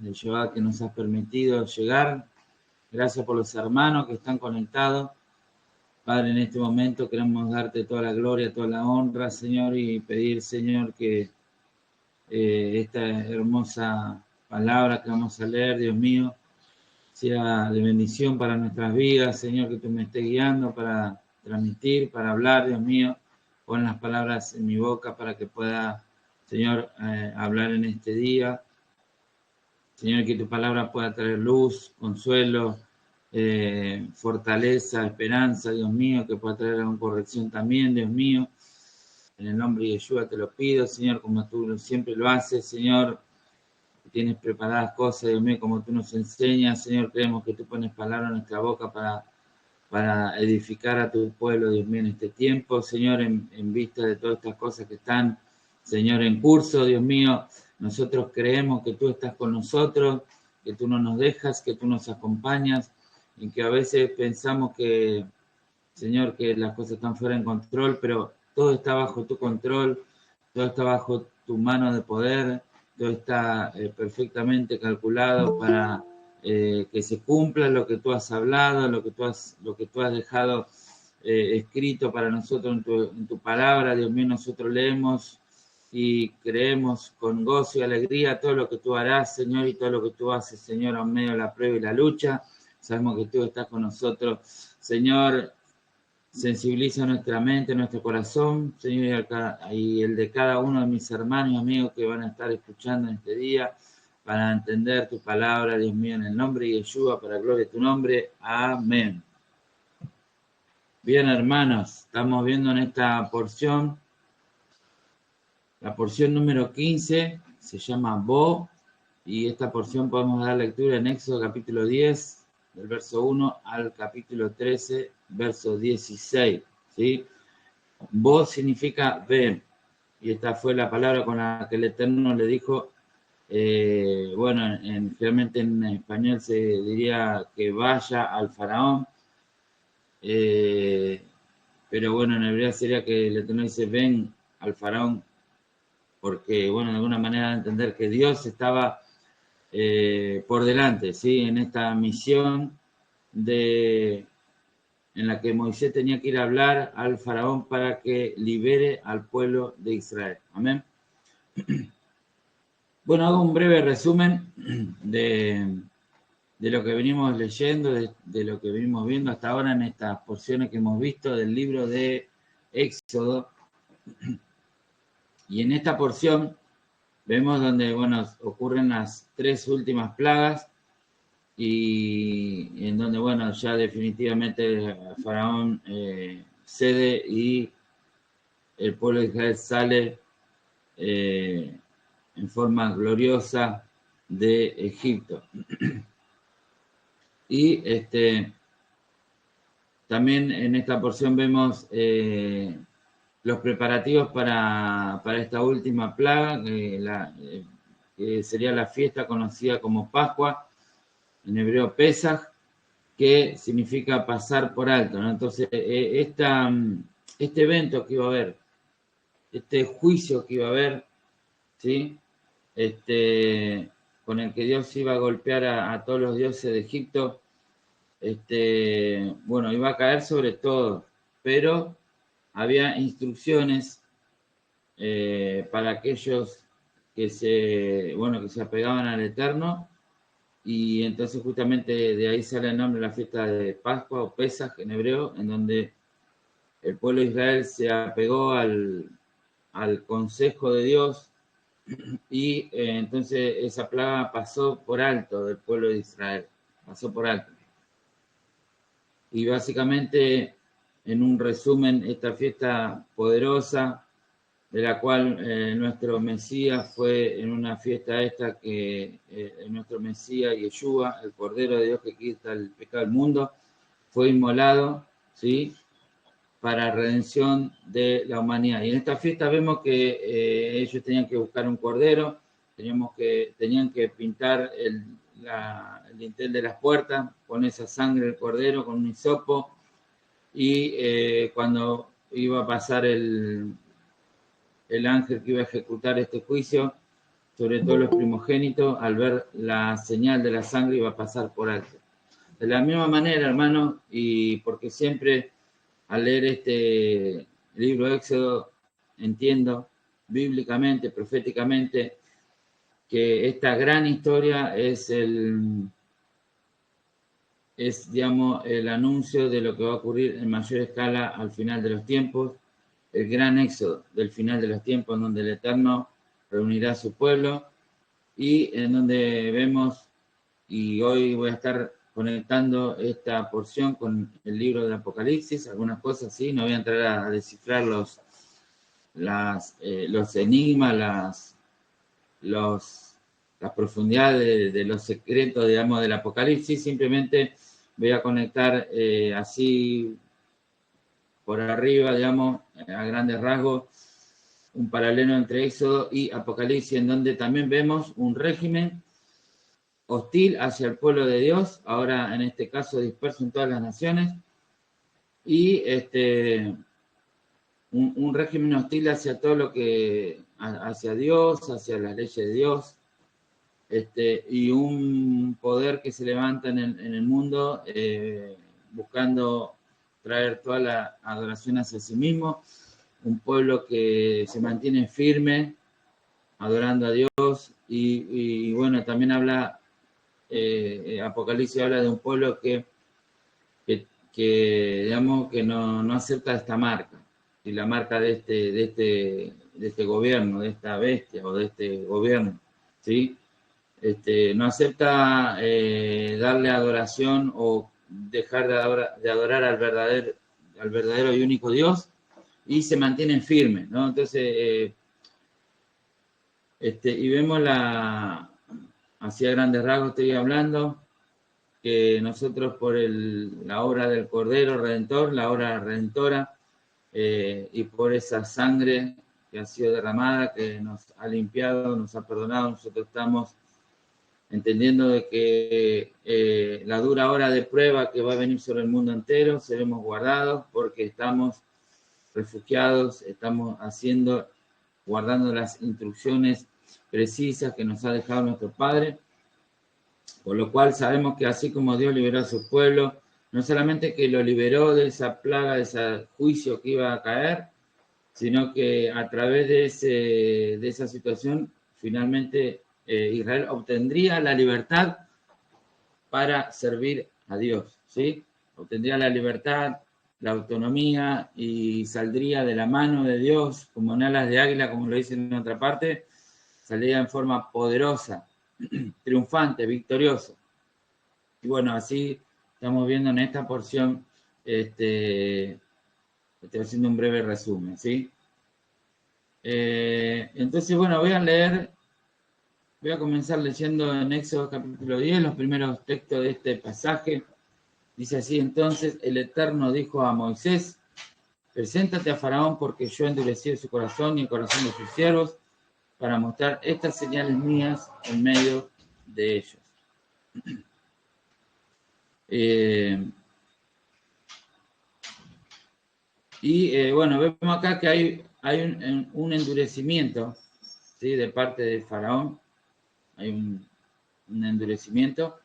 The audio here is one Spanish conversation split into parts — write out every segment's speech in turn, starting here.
del Shabbat que nos has permitido llegar. Gracias por los hermanos que están conectados. Padre, en este momento queremos darte toda la gloria, toda la honra, Señor, y pedir, Señor, que esta hermosa palabra que vamos a leer, Dios mío, sea de bendición para nuestras vidas, Señor, que tú me estés guiando para transmitir, para hablar, Dios mío. Pon las palabras en mi boca para que pueda, Señor, hablar en este día. Señor, que tu palabra pueda traer luz, consuelo, fortaleza, esperanza, Dios mío, que pueda traer una corrección también, Dios mío. En el nombre de Yeshua te lo pido, Señor, como tú siempre lo haces, Señor. Tienes preparadas cosas, Dios mío, como tú nos enseñas, Señor. Creemos que tú pones palabras en nuestra boca para edificar a tu pueblo, Dios mío, en este tiempo, Señor, en vista de todas estas cosas que están, Señor, en curso, Dios mío. Nosotros creemos que tú estás con nosotros, que tú no nos dejas, que tú nos acompañas, y que a veces pensamos que, Señor, que las cosas están fuera de control, pero todo está bajo tu control, todo está bajo tu mano de poder, todo está perfectamente calculado para que se cumpla lo que tú has hablado, lo que tú has dejado escrito para nosotros en tu palabra. Dios mío, nosotros leemos y creemos con gozo y alegría todo lo que tú harás, Señor, y todo lo que tú haces, Señor, en medio de la prueba y la lucha. Sabemos que tú estás con nosotros, Señor. Sensibiliza nuestra mente, nuestro corazón, Señor, y el de cada uno de mis hermanos y amigos que van a estar escuchando en este día, para entender tu palabra, Dios mío, en el nombre de Yeshua, para gloria de tu nombre. Amén. Bien, hermanos, estamos viendo en esta porción, la porción número 15, se llama Bo, y esta porción podemos dar lectura en Éxodo capítulo 10, del verso 1 al capítulo 13, verso 16, ¿sí? Bo significa ven, y esta fue la palabra con la que el Eterno le dijo, bueno, realmente en español se diría que vaya al faraón, pero bueno, en hebreo sería que el Eterno dice ven al faraón, porque bueno, de alguna manera entender que Dios estaba por delante, ¿sí? En esta misión en la que Moisés tenía que ir a hablar al faraón para que libere al pueblo de Israel. Amén. Bueno, hago un breve resumen de lo que venimos leyendo, de lo que venimos viendo hasta ahora en estas porciones que hemos visto del libro de Éxodo. Y en esta porción vemos donde, bueno, ocurren las tres últimas plagas y en donde, bueno, ya definitivamente el faraón cede y el pueblo de Israel sale en forma gloriosa de Egipto. Y también en esta porción vemos los preparativos para esta última plaga, que sería la fiesta conocida como Pascua, en hebreo Pesaj, que significa pasar por alto, ¿no? Entonces, este evento que iba a haber, este juicio que iba a haber, ¿sí? Con el que Dios iba a golpear a todos los dioses de Egipto, bueno, iba a caer sobre todo, pero había instrucciones para aquellos que se apegaban al Eterno, y entonces justamente de ahí sale el nombre de la fiesta de Pascua o Pesaj en hebreo, en donde el pueblo de Israel se apegó al consejo de Dios, y entonces esa plaga pasó por alto del pueblo de Israel, pasó por alto. Y básicamente, en un resumen, esta fiesta poderosa, de la cual nuestro Mesías fue en una fiesta esta que nuestro Mesías, Yeshua, el Cordero de Dios que quita el pecado del mundo, fue inmolado, ¿sí?, para redención de la humanidad. Y en esta fiesta vemos que ellos tenían que buscar un cordero, tenían que pintar el dintel de las puertas con esa sangre del cordero, con un hisopo, y cuando iba a pasar el ángel que iba a ejecutar este juicio, sobre todo los primogénitos, al ver la señal de la sangre iba a pasar por alto. De la misma manera, hermano, y porque siempre al leer este libro de Éxodo entiendo bíblicamente, proféticamente, que esta gran historia es digamos, el anuncio de lo que va a ocurrir en mayor escala al final de los tiempos, el gran éxodo del final de los tiempos, donde el Eterno reunirá a su pueblo y en donde vemos, y hoy voy a estar conectando esta porción con el libro del Apocalipsis, algunas cosas sí, no voy a entrar a descifrar los enigmas, las profundidades de los secretos, digamos, del Apocalipsis, simplemente voy a conectar así por arriba, digamos, a grandes rasgos, un paralelo entre Éxodo y Apocalipsis, en donde también vemos un régimen hostil hacia el pueblo de Dios, ahora en este caso disperso en todas las naciones, y un régimen hostil hacia todo lo que, hacia Dios, hacia las leyes de Dios, y un poder que se levanta en el mundo buscando traer toda la adoración hacia sí mismo, un pueblo que se mantiene firme, adorando a Dios, y bueno, también habla, Apocalipsis habla de un pueblo que digamos, que no acepta esta marca, y la marca de este gobierno, de esta bestia o de este gobierno, ¿sí? No acepta darle adoración o dejar de adorar al verdadero y único Dios, y se mantienen firmes, ¿no? Entonces, y vemos hacia grandes rasgos estoy hablando, que nosotros por la obra del Cordero Redentor, la obra redentora, y por esa sangre que ha sido derramada, que nos ha limpiado, nos ha perdonado, nosotros estamos entendiendo de que la dura hora de prueba que va a venir sobre el mundo entero, seremos guardados porque estamos refugiados, estamos guardando las instrucciones precisas que nos ha dejado nuestro Padre, por lo cual sabemos que así como Dios liberó a su pueblo, no solamente que lo liberó de esa plaga, de ese juicio que iba a caer, sino que a través de esa situación, finalmente Israel obtendría la libertad para servir a Dios, ¿sí? Obtendría la libertad, la autonomía y saldría de la mano de Dios como en alas de águila, como lo dice en otra parte, saldría en forma poderosa, triunfante, victorioso. Y bueno, así estamos viendo en esta porción, estoy haciendo un breve resumen, ¿sí? Entonces, bueno, voy a comenzar leyendo en Éxodo capítulo 10, los primeros textos de este pasaje. Dice así: entonces el Eterno dijo a Moisés: preséntate a Faraón, porque yo he endurecido su corazón y el corazón de sus siervos, para mostrar estas señales mías en medio de ellos. Bueno, vemos acá que hay un endurecimiento, ¿sí? De parte de Faraón, hay un endurecimiento,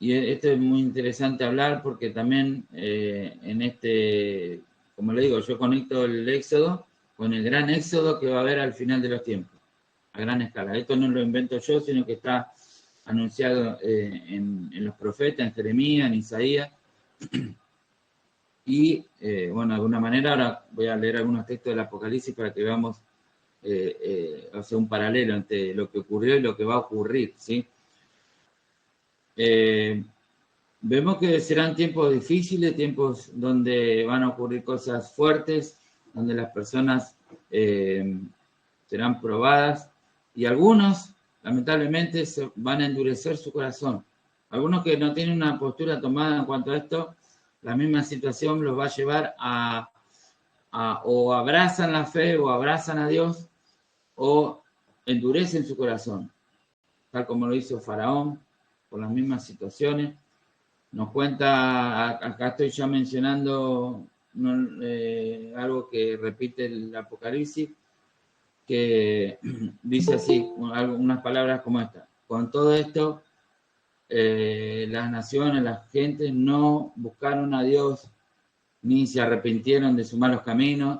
y esto es muy interesante hablar porque también como le digo, yo conecto el Éxodo con el gran Éxodo que va a haber al final de los tiempos, a gran escala. Esto no lo invento yo, sino que está anunciado en los profetas, en Jeremías, en Isaías. Y bueno, de alguna manera ahora voy a leer algunos textos del Apocalipsis para que veamos, o sea, un paralelo entre lo que ocurrió y lo que va a ocurrir, ¿sí? Vemos que serán tiempos difíciles, tiempos donde van a ocurrir cosas fuertes, donde las personas serán probadas, y algunos, lamentablemente, van a endurecer su corazón. Algunos que no tienen una postura tomada en cuanto a esto, la misma situación los va a llevar o abrazan la fe o abrazan a Dios o endurecen su corazón, tal como lo hizo Faraón, por las mismas situaciones. Nos cuenta, acá estoy ya mencionando algo que repite el Apocalipsis, que dice así, unas palabras como esta. Con todo esto, las naciones, las gentes no buscaron a Dios ni se arrepintieron de sus malos caminos.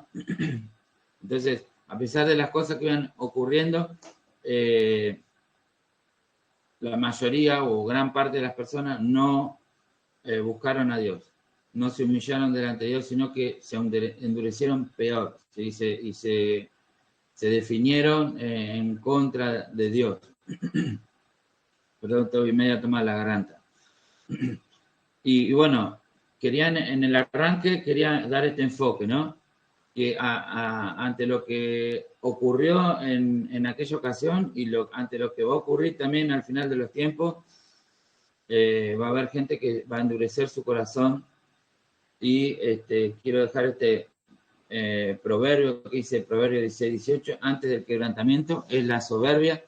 Entonces, a pesar de las cosas que iban ocurriendo, la mayoría o gran parte de las personas no buscaron a Dios, no se humillaron delante de Dios, sino que se endurecieron peor, ¿sí? y se definieron en contra de Dios. Perdón, estoy medio tomada la garganta. Y bueno, querían en el arranque, querían dar este enfoque, ¿no? Que ante lo que ocurrió en aquella ocasión y ante lo que va a ocurrir también al final de los tiempos, va a haber gente que va a endurecer su corazón. Y quiero dejar este proverbio que dice, Proverbio 16-18, antes del quebrantamiento es la soberbia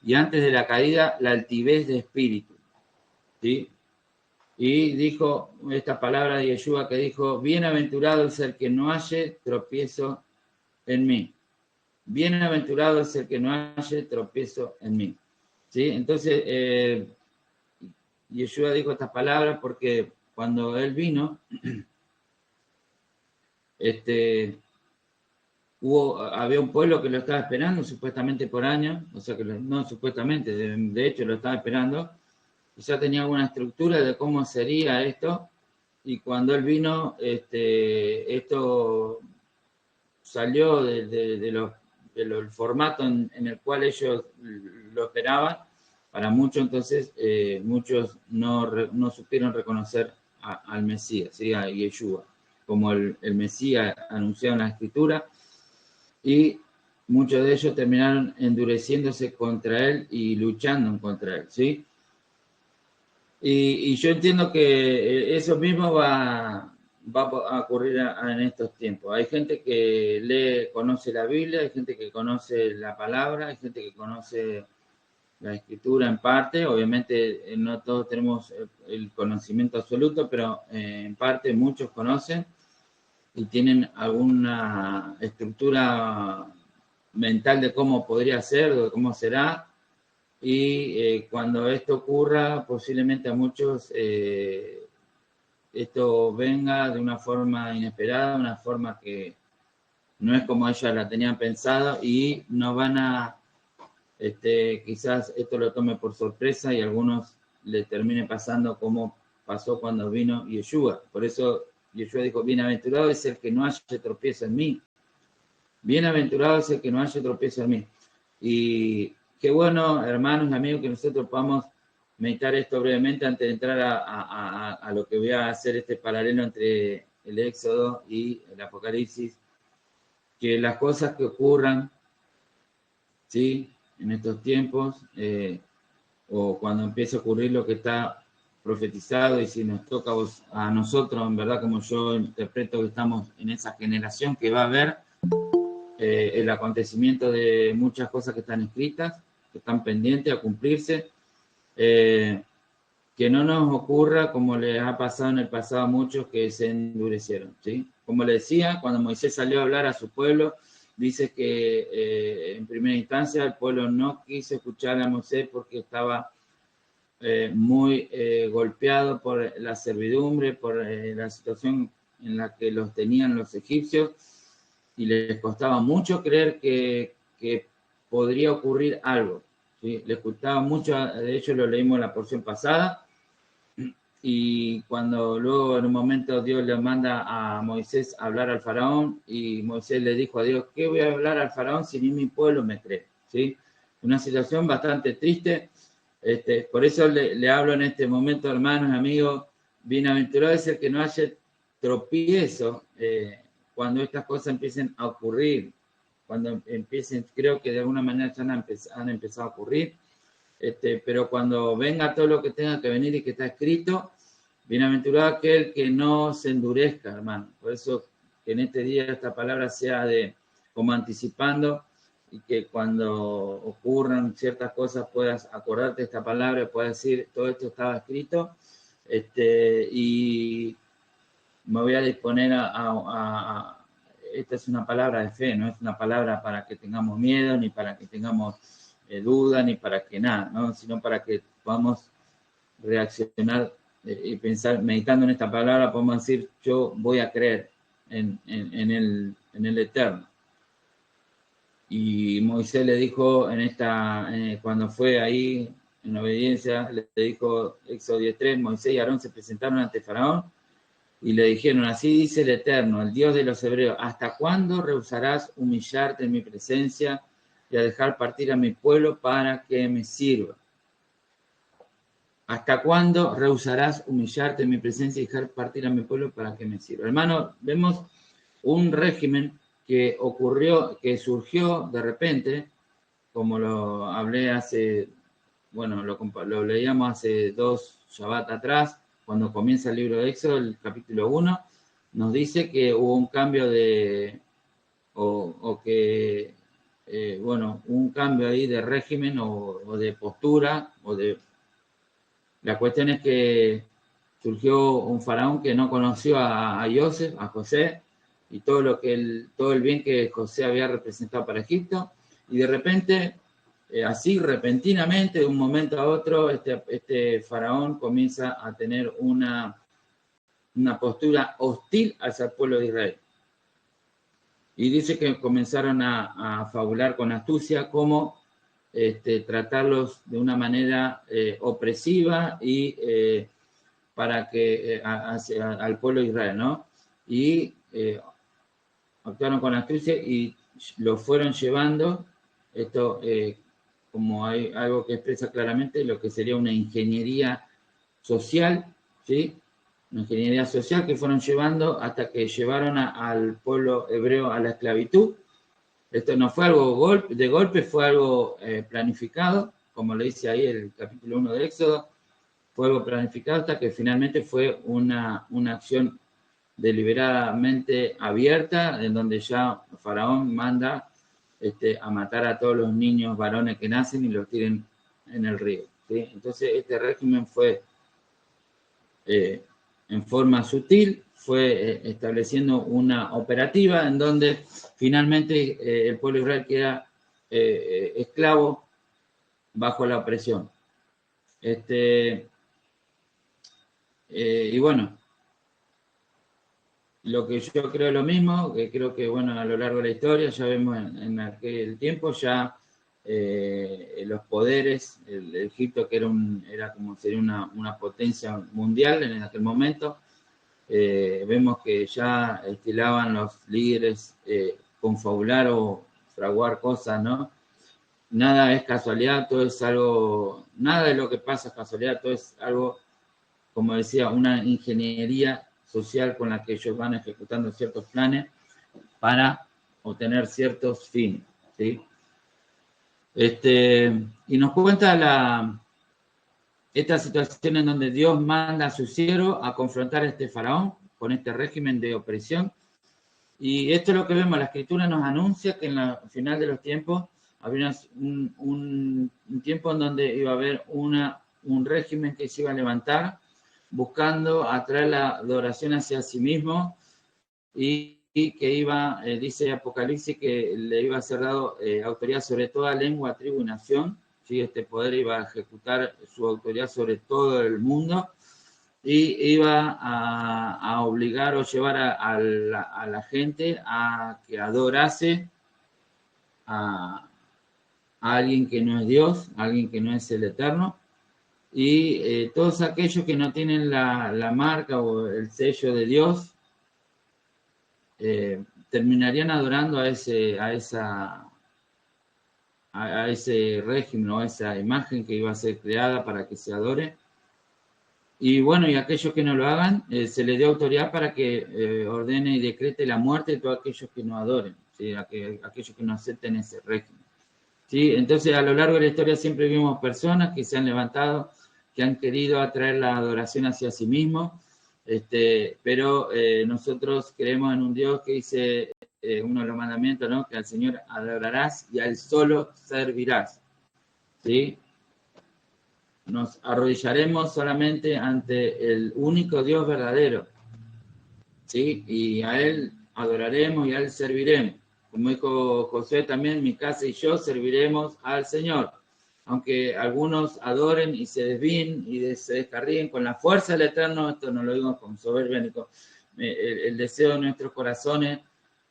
y antes de la caída la altivez de espíritu. ¿Sí? Y dijo esta palabra de Yeshua que dijo, bienaventurado es el que no halle tropiezo en mí. Bienaventurado es el que no halle tropiezo en mí. ¿Sí? Entonces, Yeshua dijo estas palabras porque cuando él vino, había un pueblo que lo estaba esperando supuestamente por años, o sea que no supuestamente, de hecho lo estaba esperando, y ya tenía alguna estructura de cómo sería esto, y cuando él vino, esto salió del formato en el cual ellos lo esperaban. Para muchos, entonces, muchos no supieron reconocer al Mesías, ¿sí? A Yeshua, como el Mesías anunciado en la Escritura, y muchos de ellos terminaron endureciéndose contra él y luchando contra él, ¿sí? Y yo entiendo que eso mismo va a ocurrir en estos tiempos. Hay gente que conoce la Biblia, hay gente que conoce la palabra, hay gente que conoce la Escritura en parte. Obviamente no todos tenemos el conocimiento absoluto, pero en parte muchos conocen y tienen alguna estructura mental de cómo podría ser o de cómo será. Y cuando esto ocurra, posiblemente a muchos esto venga de una forma inesperada, una forma que no es como ellos la tenían pensado y no van a, quizás esto lo tome por sorpresa y a algunos les termine pasando como pasó cuando vino Yeshua. Por eso Yeshua dijo, bienaventurado es el que no haya tropiezo en mí. Bienaventurado es el que no haya tropiezo en mí. Y qué bueno, hermanos y amigos, que nosotros podamos meditar esto brevemente antes de entrar a lo que voy a hacer este paralelo entre el Éxodo y el Apocalipsis. Que las cosas que ocurran, ¿sí? En estos tiempos, o cuando empiece a ocurrir lo que está profetizado, y si nos toca a nosotros, en verdad, como yo interpreto que estamos en esa generación que va a haber, el acontecimiento de muchas cosas que están escritas, que están pendientes a cumplirse, que no nos ocurra como les ha pasado en el pasado a muchos que se endurecieron, ¿sí? Como le decía, cuando Moisés salió a hablar a su pueblo, dice que en primera instancia el pueblo no quiso escuchar a Moisés porque estaba muy golpeado por la servidumbre, por la situación en la que los tenían los egipcios, y les costaba mucho creer que podría ocurrir algo, ¿sí? Les costaba mucho, de hecho lo leímos en la porción pasada, y cuando luego en un momento Dios le manda a Moisés a hablar al faraón, y Moisés le dijo a Dios, ¿qué voy a hablar al faraón si ni mi pueblo me cree? ¿Sí? Una situación bastante triste. Por eso le hablo en este momento, hermanos, amigos, bienaventurado es el que no haya tropiezo cuando estas cosas empiecen a ocurrir, cuando empiecen, creo que de alguna manera ya han empezado a ocurrir, pero cuando venga todo lo que tenga que venir y que está escrito, bienaventurado aquel que no se endurezca, hermano. Por eso que en este día esta palabra sea como anticipando, y que cuando ocurran ciertas cosas puedas acordarte de esta palabra, puedas decir, todo esto estaba escrito, y me voy a disponer esta es una palabra de fe, no es una palabra para que tengamos miedo, ni para que tengamos duda, ni para que nada, ¿no? Sino para que podamos reaccionar y pensar, meditando en esta palabra, podemos decir, yo voy a creer en el Eterno. Y Moisés le dijo cuando fue ahí en obediencia, le dijo, Éxodo 10:3, Moisés y Aarón se presentaron ante Faraón y le dijeron, así dice el Eterno, el Dios de los hebreos, ¿hasta cuándo rehusarás humillarte en mi presencia y a dejar partir a mi pueblo para que me sirva? ¿Hasta cuándo rehusarás humillarte en mi presencia y dejar partir a mi pueblo para que me sirva? Hermano, vemos un régimen que surgió de repente, como lo hablé lo leíamos hace 2 Shabbat atrás, cuando comienza el libro de Éxodo, el capítulo 1, nos dice que hubo un cambio un cambio ahí de régimen o de postura, la cuestión es que surgió un faraón que no conoció a Joseph, a José, y todo el bien que José había representado para Egipto, y de repente, así repentinamente, de un momento a otro, este faraón comienza a tener una postura hostil hacia el pueblo de Israel. Y dice que comenzaron a fabular con astucia cómo tratarlos de una manera opresiva y para que al pueblo de Israel, ¿no? Y actuaron con astucia y lo fueron llevando, esto como hay algo que expresa claramente lo que sería una ingeniería social, ¿sí? Una ingeniería social que fueron llevando hasta que llevaron al pueblo hebreo a la esclavitud. Esto no fue algo de golpe, fue algo planificado, como lo dice ahí el capítulo 1 de Éxodo, fue algo planificado hasta que finalmente fue una acción deliberadamente abierta, en donde ya Faraón manda a matar a todos los niños varones que nacen y los tiren en el río, ¿sí? Entonces este régimen fue en forma sutil, fue estableciendo una operativa en donde finalmente el pueblo de Israel queda esclavo bajo la opresión. Y bueno, lo que yo creo lo mismo, que creo que bueno, a lo largo de la historia ya vemos en aquel tiempo ya los poderes, el Egipto que era como sería una potencia mundial en aquel momento, vemos que ya estilaban los líderes confabular o fraguar cosas, ¿no? Nada es casualidad, todo es algo, nada de lo que pasa es casualidad, todo es algo, como decía, una ingeniería social con la que ellos van ejecutando ciertos planes para obtener ciertos fines, ¿sí? Y nos cuenta esta situación en donde Dios manda a su siervo a confrontar a este faraón con este régimen de opresión. Y esto es lo que vemos, la Escritura nos anuncia que al final de los tiempos habría un tiempo en donde iba a haber un régimen que se iba a levantar buscando atraer la adoración hacia sí mismo y que iba, dice Apocalipsis, que le iba a ser dado autoridad sobre toda lengua, tribu y nación, ¿sí? Este poder iba a ejecutar su autoridad sobre todo el mundo y iba a obligar o llevar a la gente a que adorase a alguien que no es Dios, a alguien que no es el Eterno, y todos aquellos que no tienen la marca o el sello de Dios terminarían adorando a ese régimen o a esa imagen que iba a ser creada para que se adore. Y bueno, y aquellos que no lo hagan, se les dio autoridad para que ordene y decrete la muerte de todos aquellos que no adoren, ¿sí? Aquellos que no acepten ese régimen, ¿sí? Entonces, a lo largo de la historia siempre vimos personas que se han levantado, que han querido atraer la adoración hacia sí mismos, pero nosotros creemos en un Dios que dice, uno de los mandamientos, ¿no? Que al Señor adorarás y a Él solo servirás, ¿sí? Nos arrodillaremos solamente ante el único Dios verdadero, ¿sí? Y a Él adoraremos y a Él serviremos. Como dijo José también, mi casa y yo serviremos al Señor. Aunque algunos adoren y se desvíen y se descarríen con la fuerza del Eterno, esto no lo digo con soberbia ni con el deseo de nuestros corazones,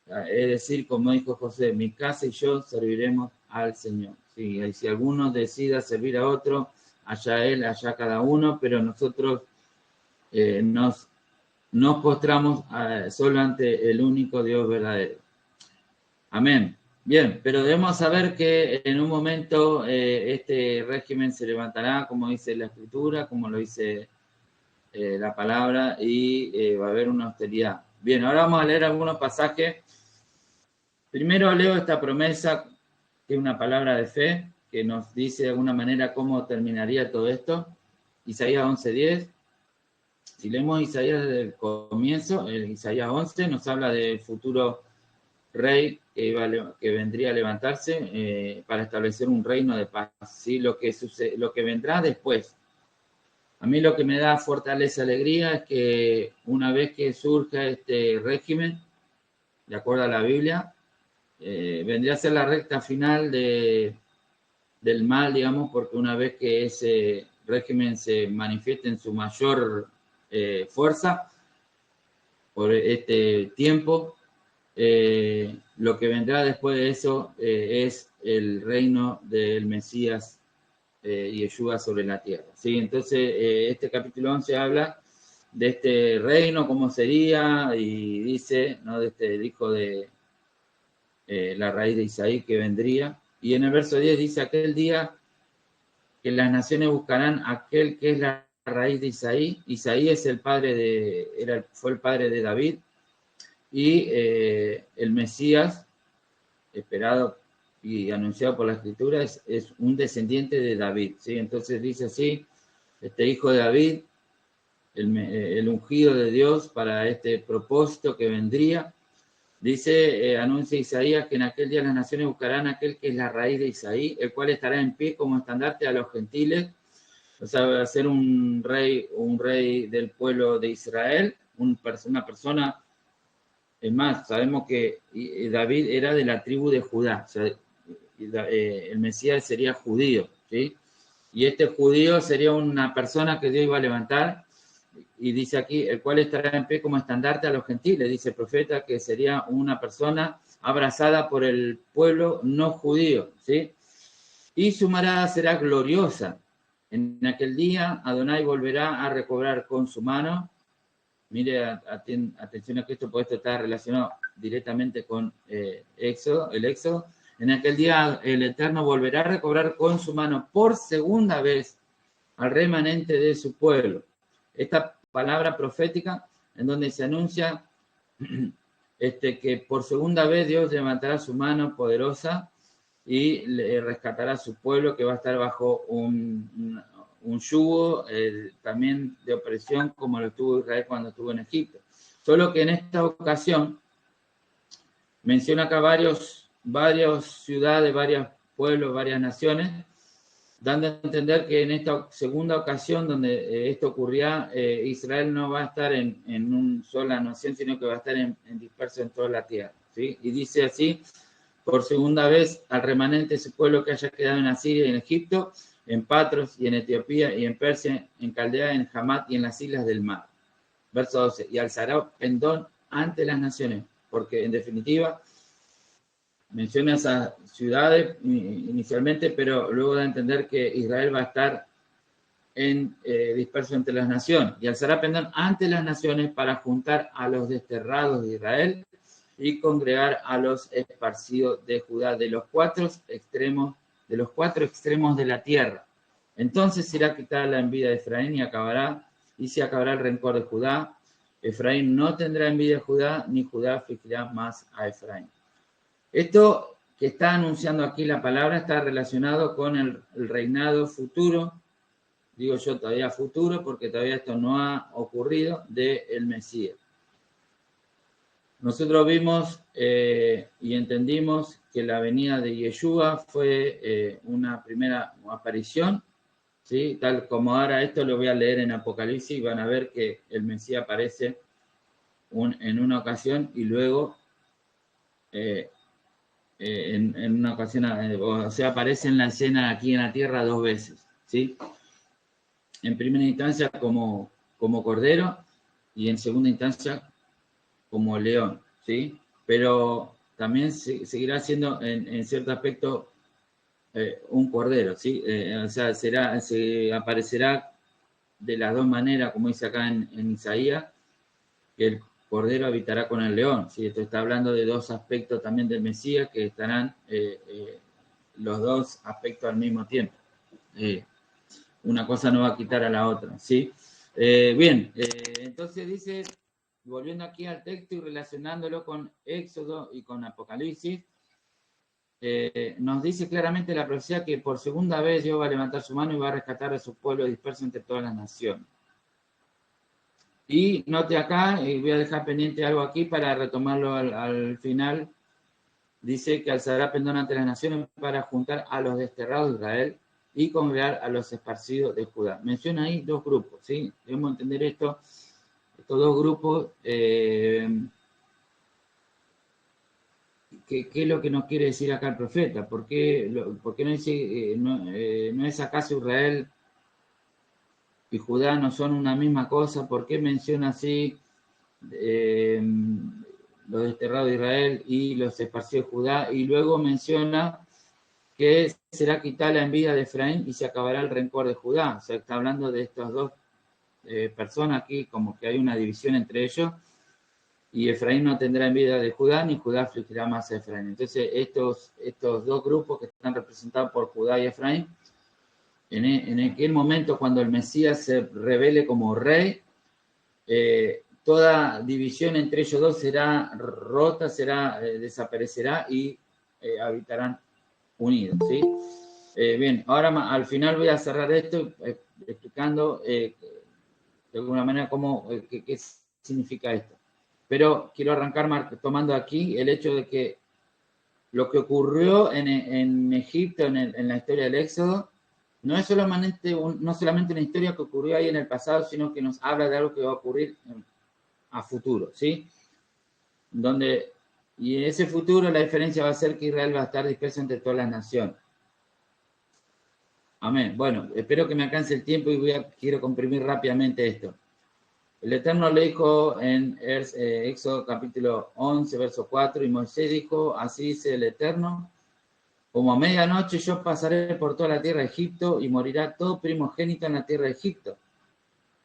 es decir, como dijo José, mi casa y yo serviremos al Señor. Sí, y si alguno decida servir a otro, allá él, allá cada uno, pero nosotros nos postramos solo ante el único Dios verdadero. Amén. Bien, pero debemos saber que en un momento este régimen se levantará, como dice la Escritura, como lo dice la palabra, y va a haber una austeridad. Bien, ahora vamos a leer algunos pasajes. Primero leo esta promesa, que es una palabra de fe, que nos dice de alguna manera cómo terminaría todo esto. Isaías 11:10. Si leemos Isaías desde el comienzo, Isaías 11 nos habla del futuro rey que vendría a levantarse para establecer un reino de paz. ¿Sí? Lo que vendrá después. A mí lo que me da fortaleza y alegría es que una vez que surja este régimen, de acuerdo a la Biblia, vendría a ser la recta final del mal, digamos, porque una vez que ese régimen se manifieste en su mayor fuerza por este tiempo, lo que vendrá después de eso es el reino del Mesías Yeshua sobre la tierra. ¿Sí? Entonces, este capítulo 11 habla de este reino, cómo sería, y dice, ¿no?, de este hijo de la raíz de Isaí que vendría. Y en el verso 10 dice, aquel día que las naciones buscarán aquel que es la raíz de Isaí. Isaí es el padre fue el padre de David, y el Mesías, esperado y anunciado por la Escritura, es un descendiente de David. ¿Sí? Entonces dice así, este hijo de David, el ungido de Dios para este propósito que vendría. Dice, anuncia Isaías que en aquel día las naciones buscarán aquel que es la raíz de Isaí, el cual estará en pie como estandarte a los gentiles. O sea, va a ser un rey del pueblo de Israel, una persona. Es más, sabemos que David era de la tribu de Judá, o sea, el Mesías sería judío, ¿sí? Y este judío sería una persona que Dios iba a levantar, y dice aquí, el cual estará en pie como estandarte a los gentiles, dice el profeta, que sería una persona abrazada por el pueblo no judío, ¿sí? Y su morada será gloriosa. En aquel día Adonai volverá a recobrar con su mano. Mire, atención a que esto, porque esto está relacionado directamente con el Éxodo. En aquel día el Eterno volverá a recobrar con su mano por segunda vez al remanente de su pueblo. Esta palabra profética en donde se anuncia que por segunda vez Dios levantará su mano poderosa y le rescatará a su pueblo, que va a estar bajo un yugo también de opresión, como lo tuvo Israel cuando estuvo en Egipto. Solo que en esta ocasión menciona acá varias ciudades, varios pueblos, varias naciones, dando a entender que en esta segunda ocasión donde esto ocurría, Israel no va a estar en una sola nación, sino que va a estar disperso en toda la tierra. ¿Sí? Y dice así, por segunda vez al remanente de su pueblo que haya quedado en Asiria y en Egipto, en Patros y en Etiopía y en Persia, en Caldea, en Hamat y en las islas del mar. Verso 12, y alzará pendón ante las naciones, porque en definitiva menciona esas ciudades inicialmente, pero luego da a entender que Israel va a estar disperso entre las naciones, y alzará pendón ante las naciones para juntar a los desterrados de Israel y congregar a los esparcidos de Judá de los cuatro extremos de la tierra. Entonces será quitada la envidia de Efraín y se acabará el rencor de Judá. Efraín no tendrá envidia de Judá, ni Judá afligirá más a Efraín. Esto que está anunciando aquí la palabra está relacionado con el reinado futuro, digo yo todavía futuro, porque todavía esto no ha ocurrido, del Mesías. Nosotros vimos y entendimos que la venida de Yeshua fue una primera aparición, ¿sí? Tal como ahora esto lo voy a leer en Apocalipsis y van a ver que el Mesías aparece en una ocasión y luego en una ocasión, o sea, aparece en la escena aquí en la tierra 2 veces, ¿sí? En primera instancia como cordero y en segunda instancia como león, ¿sí? Pero también seguirá siendo en cierto aspecto un cordero, ¿sí? O sea, se aparecerá de las dos maneras, como dice acá en Isaías, que el cordero habitará con el león, ¿sí? Esto está hablando de dos aspectos también del Mesías que estarán los dos aspectos al mismo tiempo. Una cosa no va a quitar a la otra, ¿sí? Bien, entonces dice, volviendo aquí al texto y relacionándolo con Éxodo y con Apocalipsis, nos dice claramente la profecía que por segunda vez Dios va a levantar su mano y va a rescatar a su pueblo disperso entre todas las naciones. Y note acá, y voy a dejar pendiente algo aquí para retomarlo al final, dice que alzará pendón ante las naciones para juntar a los desterrados de Israel y congregar a los esparcidos de Judá. Menciona ahí dos grupos, ¿sí? Debemos entender esto, estos dos grupos, ¿qué es lo que nos quiere decir acá el profeta? ¿Por qué no dice, no es acaso Israel y Judá no son una misma cosa? ¿Por qué menciona así los desterrados de Israel y los esparcidos de Judá? Y luego menciona que será quitada la envidia de Efraín y se acabará el rencor de Judá. O sea, está hablando de estas dos personas aquí, como que hay una división entre ellos, y Efraín no tendrá envidia de Judá, ni Judá afligirá más a Efraín. Entonces, estos dos grupos que están representados por Judá y Efraín, en aquel momento cuando el Mesías se revele como rey, toda división entre ellos dos será rota, desaparecerá y habitarán unidos, ¿sí? Bien, ahora al final voy a cerrar esto explicando de alguna manera qué significa esto. Pero quiero arrancar tomando aquí el hecho de que lo que ocurrió en Egipto, en la historia del Éxodo, no es solamente una historia que ocurrió ahí en el pasado, sino que nos habla de algo que va a ocurrir a futuro, ¿sí? Y en ese futuro la diferencia va a ser que Israel va a estar disperso entre todas las naciones. Amén. Bueno, espero que me alcance el tiempo y quiero comprimir rápidamente esto. El Eterno le dijo en Éxodo capítulo 11, verso 4, y Moisés dijo, así dice el Eterno, como a medianoche yo pasaré por toda la tierra de Egipto y morirá todo primogénito en la tierra de Egipto,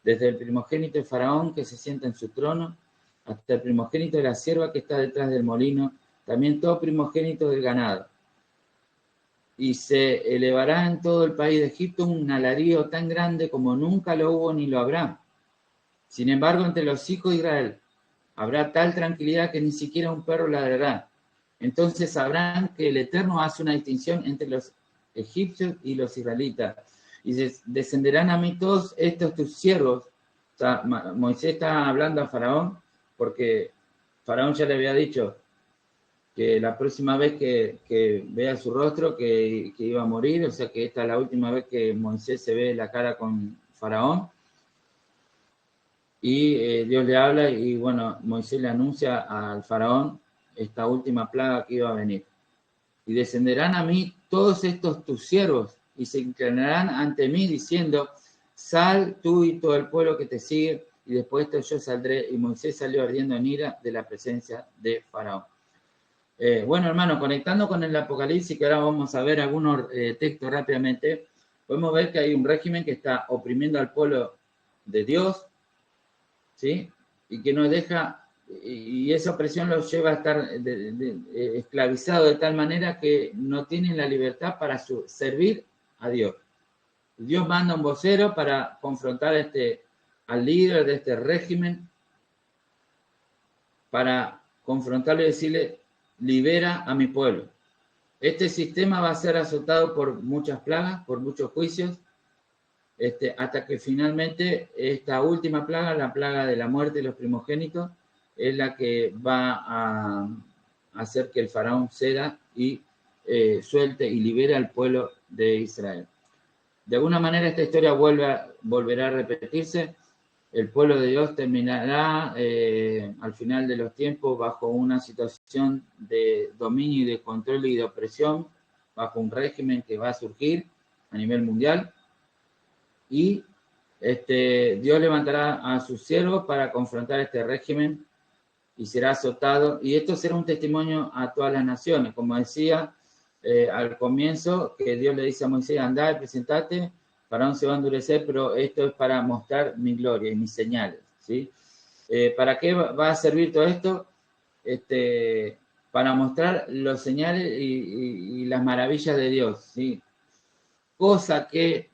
desde el primogénito de Faraón que se sienta en su trono, hasta el primogénito de la sierva que está detrás del molino, también todo primogénito del ganado. Y se elevará en todo el país de Egipto un alarido tan grande como nunca lo hubo ni lo habrá. Sin embargo, entre los hijos de Israel habrá tal tranquilidad que ni siquiera un perro ladrará. Entonces sabrán que el Eterno hace una distinción entre los egipcios y los israelitas. Y descenderán a mí todos estos tus siervos. O sea, Moisés está hablando a Faraón porque Faraón ya le había dicho que la próxima vez que vea su rostro que iba a morir, o sea que esta es la última vez que Moisés se ve la cara con Faraón. Y Dios le habla y bueno, Moisés le anuncia al Faraón esta última plaga que iba a venir. Y descenderán a mí todos estos tus siervos y se inclinarán ante mí diciendo, sal tú y todo el pueblo que te sigue, y después de esto yo saldré. Y Moisés salió ardiendo en ira de la presencia de Faraón. Bueno, hermano, conectando con el Apocalipsis, que ahora vamos a ver algunos textos rápidamente, podemos ver que hay un régimen que está oprimiendo al pueblo de Dios, ¿sí? Y que nos deja, y esa opresión los lleva a estar esclavizados de tal manera que no tienen la libertad para servir a Dios. Dios manda un vocero para confrontar al líder de este régimen, para confrontarlo y decirle, libera a mi pueblo. Este sistema va a ser azotado por muchas plagas, por muchos juicios, hasta que finalmente esta última plaga, la plaga de la muerte de los primogénitos, es la que va a hacer que el faraón ceda y suelte y libere al pueblo de Israel. De alguna manera esta historia volverá a repetirse el pueblo de Dios terminará al final de los tiempos bajo una situación de dominio y de control y de opresión, bajo un régimen que va a surgir a nivel mundial, y Dios levantará a sus siervos para confrontar este régimen y será azotado, y esto será un testimonio a todas las naciones, como decía al comienzo, que Dios le dice a Moisés, andá y presentate, Faraón se va a endurecer, pero esto es para mostrar mi gloria y mis señales, ¿sí? ¿Para qué va a servir todo esto? Para mostrar los señales y las maravillas de Dios, ¿sí? Cosa que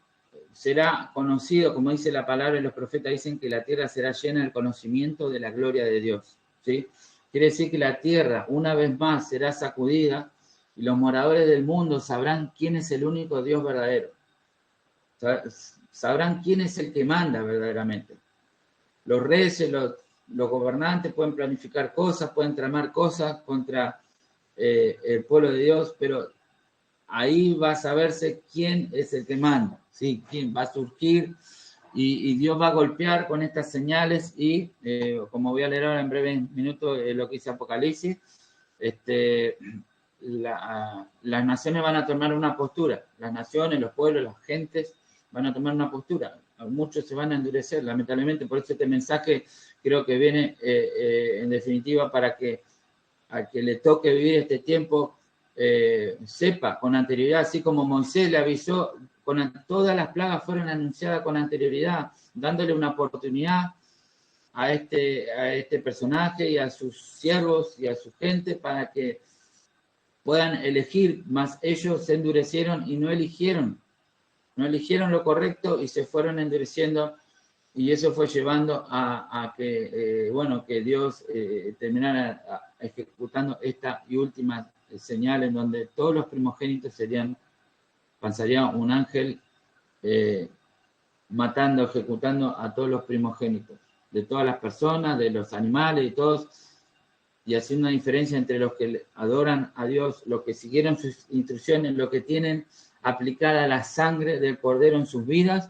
será conocido, como dice la palabra, y los profetas dicen que la tierra será llena del conocimiento de la gloria de Dios, ¿sí? Quiere decir que la tierra una vez más será sacudida y los moradores del mundo sabrán quién es el único Dios verdadero. Sabrán quién es el que manda verdaderamente. Los reyes, los gobernantes pueden planificar cosas, pueden tramar cosas contra el pueblo de Dios, pero ahí va a saberse quién es el que manda, ¿sí? Quién va a surgir y Dios va a golpear con estas señales y, como voy a leer ahora en breves minutos lo que dice Apocalipsis, las naciones van a tomar una postura, las naciones, los pueblos, las gentes van a tomar una postura, muchos se van a endurecer, lamentablemente, por eso este mensaje creo que viene en definitiva para que al que le toque vivir este tiempo sepa con anterioridad, así como Moisés le avisó, todas las plagas fueron anunciadas con anterioridad, dándole una oportunidad a este personaje y a sus siervos y a su gente para que puedan elegir, mas ellos se endurecieron y no eligieron lo correcto y se fueron endureciendo, y eso fue llevando a que, que Dios terminara ejecutando esta y última señal en donde todos los primogénitos pasaría un ángel matando, ejecutando a todos los primogénitos, de todas las personas, de los animales y todos, y haciendo una diferencia entre los que adoran a Dios, los que siguieron sus instrucciones, los que tienen aplicada la sangre del Cordero en sus vidas,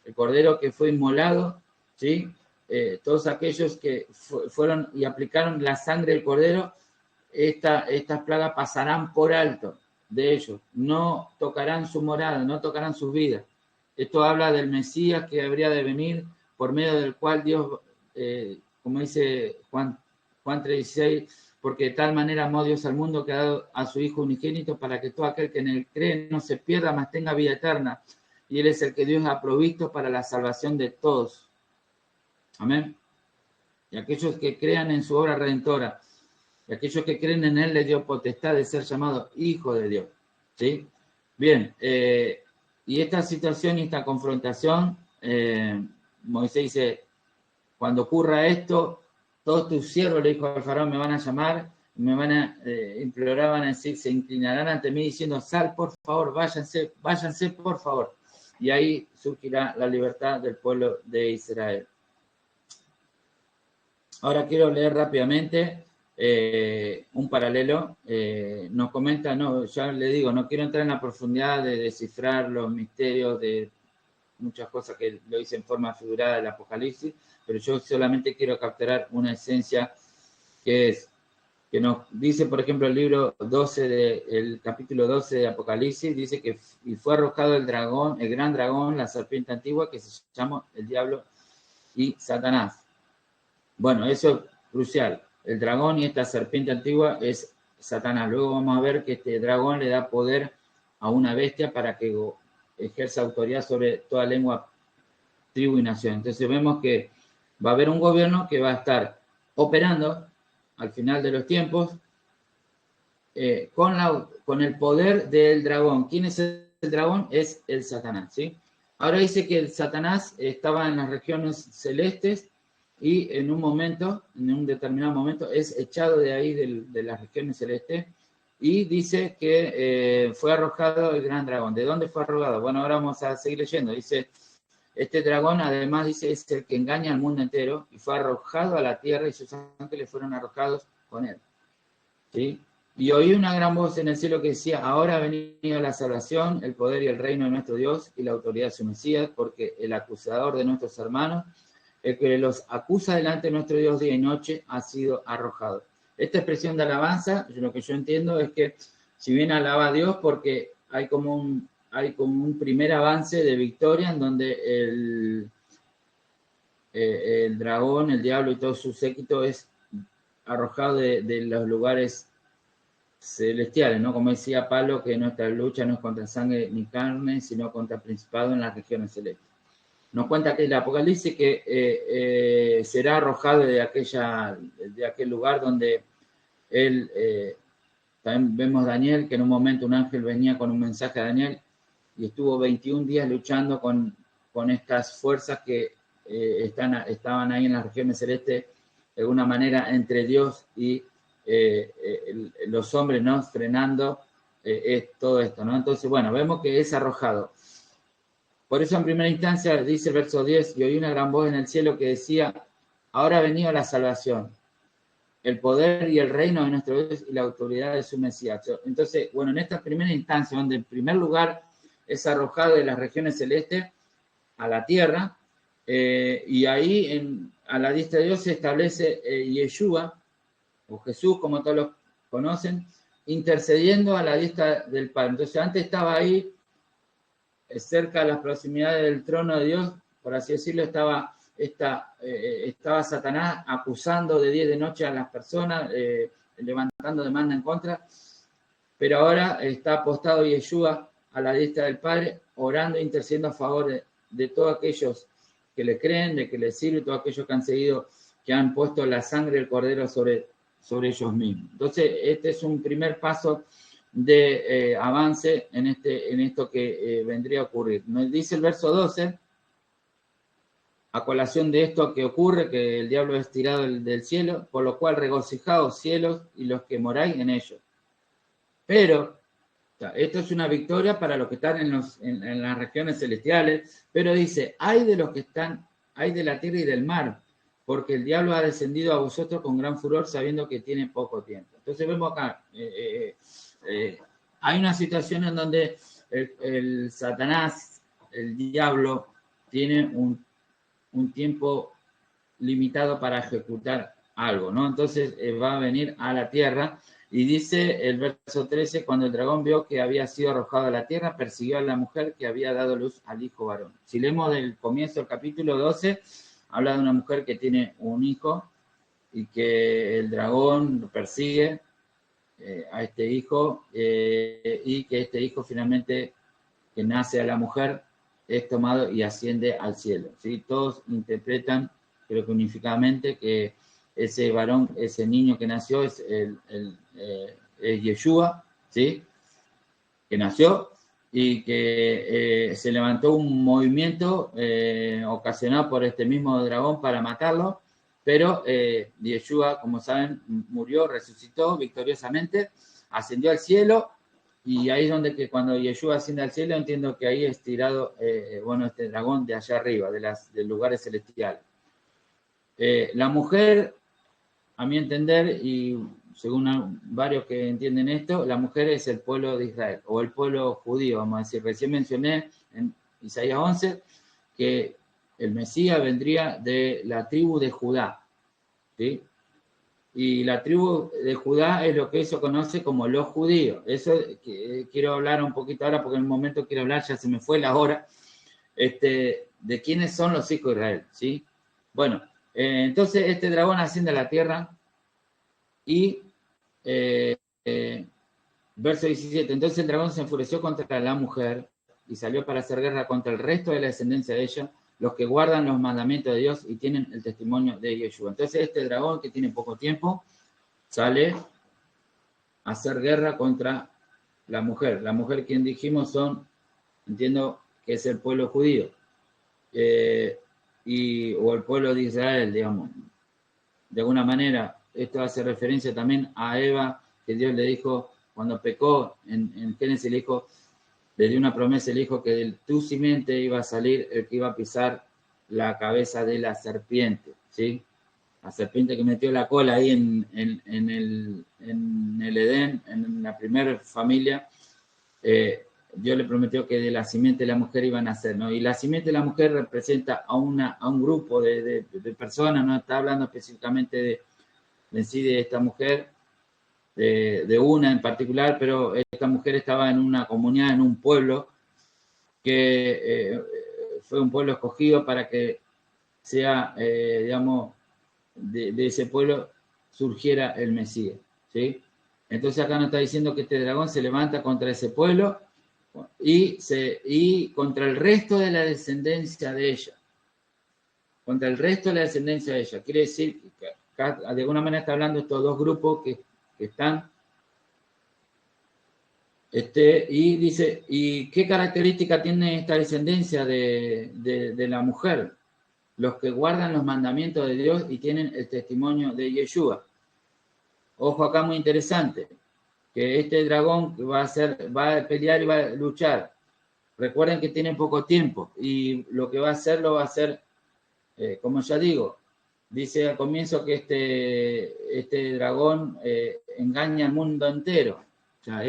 el Cordero que fue inmolado, ¿sí? Todos aquellos que fueron y aplicaron la sangre del Cordero, estas plagas pasarán por alto de ellos, no tocarán su morada, no tocarán sus vidas. Esto habla del Mesías que habría de venir, por medio del cual Dios, como dice Juan 3:16, porque de tal manera amó Dios al mundo que ha dado a su Hijo unigénito para que todo aquel que en él cree no se pierda, mas tenga vida eterna. Y Él es el que Dios ha provisto para la salvación de todos. Amén. Y aquellos que crean en su obra redentora, y aquellos que creen en Él, le dio potestad de ser llamado Hijo de Dios. ¿Sí? Bien, y esta situación y esta confrontación, Moisés dice, cuando ocurra esto, todos tus siervos, le dijo al faraón, me van a llamar, me van a implorar, van a decir, se inclinarán ante mí diciendo, sal, por favor, váyanse, por favor. Y ahí surgirá la libertad del pueblo de Israel. Ahora quiero leer rápidamente un paralelo. Nos comenta, no, ya le digo, no quiero entrar en la profundidad de descifrar los misterios de muchas cosas que lo hice en forma figurada del Apocalipsis, pero yo solamente quiero capturar una esencia que nos dice, por ejemplo, el libro 12, el capítulo 12 de Apocalipsis, dice que y fue arrojado el dragón, el gran dragón, la serpiente antigua, que se llama el diablo y Satanás. Bueno, eso es crucial. El dragón y esta serpiente antigua es Satanás. Luego vamos a ver que este dragón le da poder a una bestia para que ejerza autoridad sobre toda lengua, tribu y nación. Entonces vemos que va a haber un gobierno que va a estar operando al final de los tiempos con el poder del dragón. ¿Quién es el dragón? Es el Satanás, ¿sí? Ahora dice que el Satanás estaba en las regiones celestes y en un determinado momento, es echado de ahí de las regiones celestes y dice que fue arrojado el gran dragón. ¿De dónde fue arrojado? Bueno, ahora vamos a seguir leyendo. Dice, este dragón además dice es el que engaña al mundo entero y fue arrojado a la tierra y sus ángeles fueron arrojados con él. ¿Sí? Y oí una gran voz en el cielo que decía, ahora ha venido la salvación, el poder y el reino de nuestro Dios y la autoridad de su Mesías, porque el acusador de nuestros hermanos el que los acusa delante de nuestro Dios día y noche ha sido arrojado. Esta expresión de alabanza, lo que yo entiendo es que si bien alaba a Dios porque hay como un primer avance de victoria en donde el dragón, el diablo y todo su séquito es arrojado de los lugares celestiales, ¿no? Como decía Pablo, que nuestra lucha no es contra sangre ni carne, sino contra principado en las regiones celestes. Nos cuenta que el Apocalipsis que será arrojado de aquel lugar donde él, también vemos a Daniel, que en un momento un ángel venía con un mensaje a Daniel y estuvo 21 días luchando con estas fuerzas que estaban ahí en las regiones celestes, de alguna manera entre Dios y los hombres, ¿no? Frenando todo esto, ¿no? Entonces, bueno, vemos que es arrojado. Por eso en primera instancia dice el verso 10, y oí una gran voz en el cielo que decía, ahora ha venido la salvación, el poder y el reino de nuestro Dios y la autoridad de su Mesías. Entonces, bueno, en esta primera instancia, donde en primer lugar es arrojado de las regiones celestes a la tierra, y ahí a la diestra de Dios se establece Yeshua, o Jesús, como todos lo conocen, intercediendo a la diestra del Padre. Entonces, antes estaba ahí, cerca de las proximidades del trono de Dios, por así decirlo, estaba Satanás acusando de día y de noche a las personas, levantando demanda en contra, pero ahora está apostado Yeshua a la diestra del Padre, orando e intercediendo a favor de todos aquellos que le creen, de que le sirven, todos aquellos que han seguido, que han puesto la sangre del Cordero sobre ellos mismos. Entonces, este es un primer paso de avance en esto que vendría a ocurrir. Nos dice el verso 12, a colación de esto que ocurre, que el diablo es tirado del cielo, por lo cual regocijaos cielos y los que moráis en ellos. Pero, esto es una victoria para los que están en las regiones celestiales, pero dice, hay de los que están, hay de la tierra y del mar, porque el diablo ha descendido a vosotros con gran furor sabiendo que tiene poco tiempo. Entonces vemos acá, hay una situación en donde el Satanás, el diablo, tiene un tiempo limitado para ejecutar algo, ¿no? Entonces va a venir a la tierra y dice el verso 13, cuando el dragón vio que había sido arrojado a la tierra, persiguió a la mujer que había dado luz al hijo varón. Si leemos del comienzo del capítulo 12, habla de una mujer que tiene un hijo y que el dragón persigue a este hijo y que este hijo finalmente que nace a la mujer es tomado y asciende al cielo, ¿sí? Todos interpretan, creo que unificadamente, que ese varón, ese niño que nació es Yeshua, ¿sí? Que nació y que se levantó un movimiento ocasionado por este mismo dragón para matarlo, pero Yeshua, como saben, murió, resucitó victoriosamente, ascendió al cielo, y ahí es donde que cuando Yeshua asciende al cielo, entiendo que ahí es tirado, este dragón de allá arriba, de lugares celestiales. La mujer, a mi entender, y según varios que entienden esto, la mujer es el pueblo de Israel, o el pueblo judío, vamos a decir. Recién mencioné en Isaías 11 que el Mesías vendría de la tribu de Judá, ¿sí? Y la tribu de Judá es lo que eso conoce como los judíos. Eso quiero hablar un poquito ahora, porque en un momento quiero hablar, ya se me fue la hora, de quiénes son los hijos de Israel, ¿sí? Bueno, entonces este dragón asciende a la tierra y verso 17, entonces el dragón se enfureció contra la mujer y salió para hacer guerra contra el resto de la descendencia de ella, los que guardan los mandamientos de Dios y tienen el testimonio de Yeshua. Entonces este dragón, que tiene poco tiempo, sale a hacer guerra contra la mujer. La mujer, quien dijimos, entiendo que es el pueblo judío, o el pueblo de Israel, digamos. De alguna manera, esto hace referencia también a Eva, que Dios le dijo, cuando pecó en Génesis, le dio una promesa, le dijo que de tu simiente iba a salir el que iba a pisar la cabeza de la serpiente, ¿sí? La serpiente que metió la cola ahí en el Edén, en la primera familia, Dios le prometió que de la simiente de la mujer iban a nacer, ¿no? Y la simiente de la mujer representa a un grupo de personas, no está hablando específicamente de sí de esta mujer, de una en particular, pero esta mujer estaba en una comunidad, en un pueblo, que fue un pueblo escogido para que sea, digamos, de ese pueblo surgiera el Mesías, ¿sí? Entonces acá nos está diciendo que este dragón se levanta contra ese pueblo y contra el resto de la descendencia de ella. Contra el resto de la descendencia de ella. Quiere decir que acá, de alguna manera está hablando de estos dos grupos que están. Y dice, ¿y qué característica tiene esta descendencia de la mujer? Los que guardan los mandamientos de Dios y tienen el testimonio de Yeshua. Ojo acá muy interesante, que este dragón va a pelear y va a luchar. Recuerden que tiene poco tiempo y lo que va a hacer, como ya digo, dice al comienzo que este dragón engaña al mundo entero. O sea,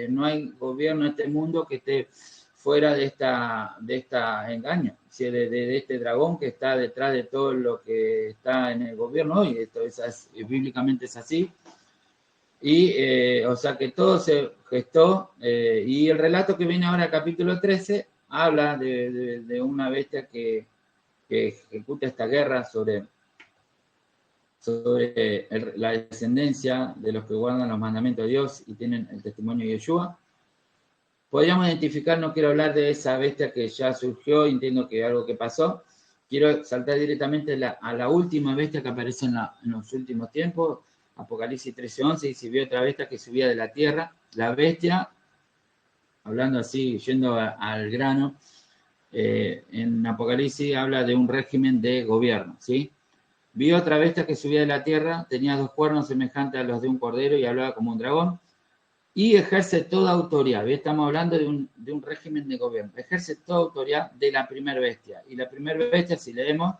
no hay gobierno en este mundo que esté fuera de esta engaño, de este dragón que está detrás de todo lo que está en el gobierno hoy. Esto bíblicamente es así. Y, o sea, que todo se gestó. Y el relato que viene ahora, capítulo 13, habla de una bestia que ejecuta esta guerra sobre la descendencia de los que guardan los mandamientos de Dios y tienen el testimonio de Yeshua. Podríamos identificar, no quiero hablar de esa bestia que ya surgió, entiendo que algo que pasó. Quiero saltar directamente a la última bestia que aparece en los últimos tiempos, Apocalipsis 13:11, y si vio otra bestia que subía de la tierra. La bestia, hablando así, yendo al grano, en Apocalipsis habla de un régimen de gobierno, ¿sí? Vi otra bestia que subía de la tierra, tenía 2 cuernos semejantes a los de un cordero y hablaba como un dragón, y ejerce toda autoridad. Estamos hablando de un régimen de gobierno. Ejerce toda autoridad de la primera bestia. Y la primera bestia, si leemos,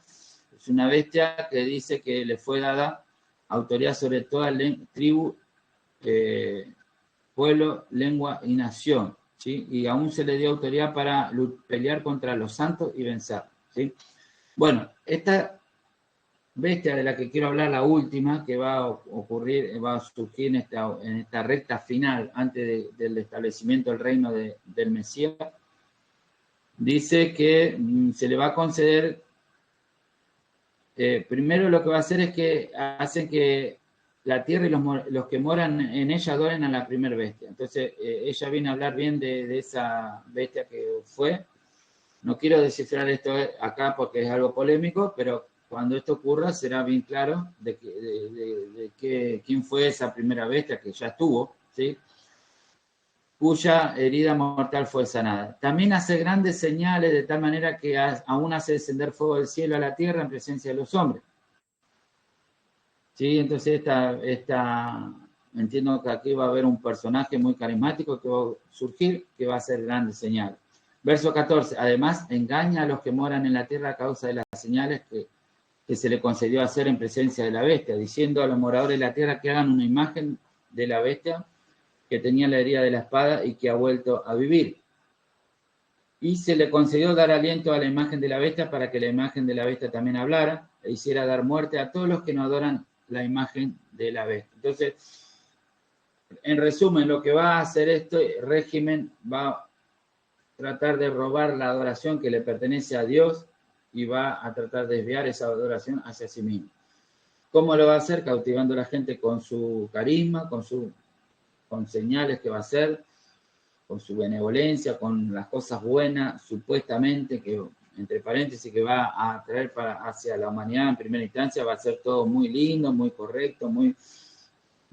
es una bestia que dice que le fue dada autoridad sobre toda tribu, pueblo, lengua y nación, ¿sí? Y aún se le dio autoridad para pelear contra los santos y vencer, ¿sí? Bueno, esta bestia de la que quiero hablar, la última, que va a surgir en esta recta final, antes del establecimiento del reino del Mesías, dice que se le va a conceder, primero lo que va a hacer es que hacen que la tierra y los que moran en ella adoren a la primera bestia. Entonces, ella viene a hablar bien de esa bestia que fue. No quiero descifrar esto acá porque es algo polémico, pero cuando esto ocurra será bien claro de quién fue esa primera bestia que ya estuvo, ¿sí? Cuya herida mortal fue sanada. También hace grandes señales de tal manera que aún hace descender fuego del cielo a la tierra en presencia de los hombres. ¿Sí? Entonces entiendo que aquí va a haber un personaje muy carismático que va a surgir, que va a hacer grandes señales. Verso 14. Además, engaña a los que moran en la tierra a causa de las señales que se le concedió hacer en presencia de la bestia, diciendo a los moradores de la tierra que hagan una imagen de la bestia que tenía la herida de la espada y que ha vuelto a vivir. Y se le concedió dar aliento a la imagen de la bestia para que la imagen de la bestia también hablara e hiciera dar muerte a todos los que no adoran la imagen de la bestia. Entonces, en resumen, lo que va a hacer este régimen va a tratar de robar la adoración que le pertenece a Dios y va a tratar de desviar esa adoración hacia sí mismo. ¿Cómo lo va a hacer? Cautivando a la gente con su carisma, con señales que va a hacer, con su benevolencia, con las cosas buenas, supuestamente, que entre paréntesis, que va a traer hacia la humanidad en primera instancia, va a ser todo muy lindo, muy correcto,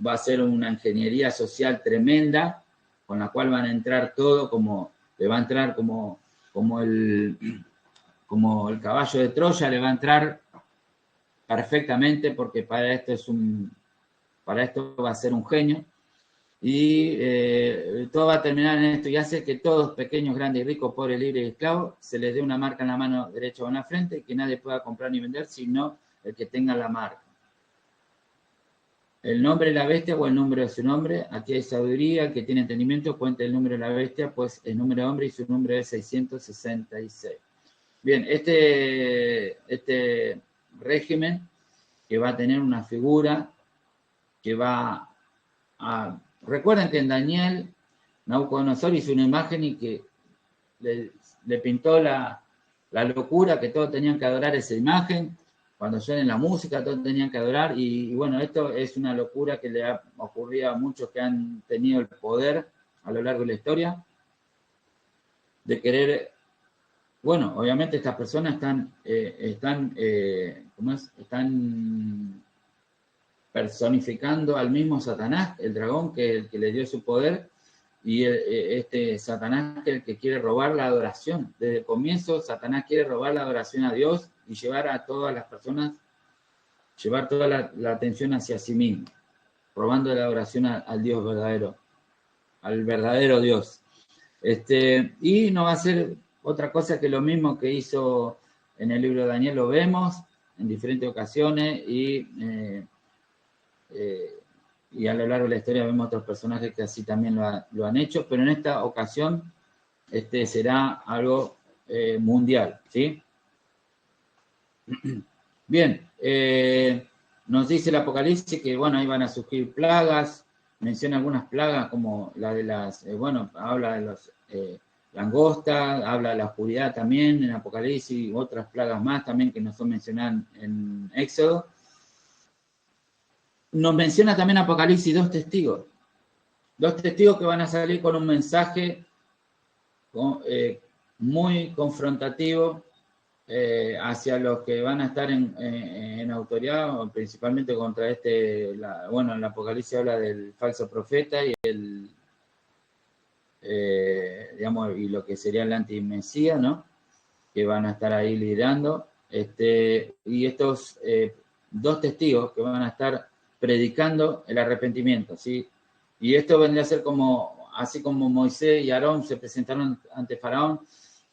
va a ser una ingeniería social tremenda, con la cual van a entrar todo le va a entrar como el caballo de Troya, le va a entrar perfectamente, porque para esto va a ser un genio. Y todo va a terminar en esto y hace que todos, pequeños, grandes, ricos, pobres, libres y esclavos, se les dé una marca en la mano derecha o en la frente y que nadie pueda comprar ni vender sino el que tenga la marca. el nombre de la bestia o el número de su nombre. Aquí hay sabiduría, el que tiene entendimiento cuenta el número de la bestia, pues el número de hombre y su número es 666. Bien, este régimen que va a tener una figura que va a... Recuerden que en Daniel, Nabucodonosor hizo una imagen y que le pintó la locura, que todos tenían que adorar esa imagen. Cuando suene la música, todos tenían que adorar. Y bueno, esto es una locura que le ha ocurrido a muchos que han tenido el poder a lo largo de la historia de querer... Bueno, obviamente estas personas están personificando al mismo Satanás, el dragón, que es el que le dio su poder, y este Satanás que es el que quiere robar la adoración. Desde el comienzo, Satanás quiere robar la adoración a Dios y llevar a todas las personas, llevar toda la atención hacia sí mismo, robando la adoración al Dios verdadero, al verdadero Dios. Y no va a ser otra cosa que lo mismo que hizo en el libro de Daniel, lo vemos en diferentes ocasiones y a lo largo de la historia vemos otros personajes que así también lo han hecho, pero en esta ocasión será algo mundial, ¿sí? Bien, nos dice el Apocalipsis que, bueno, ahí van a surgir plagas, menciona algunas plagas como la de las, habla de los langostas, habla de la oscuridad también en Apocalipsis, y otras plagas más también que no son mencionadas en Éxodo. Nos menciona también Apocalipsis dos testigos que van a salir con un mensaje muy confrontativo hacia los que van a estar en autoridad, principalmente contra el Apocalipsis habla del falso profeta y y lo que sería el antimesías, ¿no? Que van a estar ahí liderando, y estos dos testigos que van a estar predicando el arrepentimiento, ¿sí? Y esto vendría a ser así como Moisés y Aarón se presentaron ante Faraón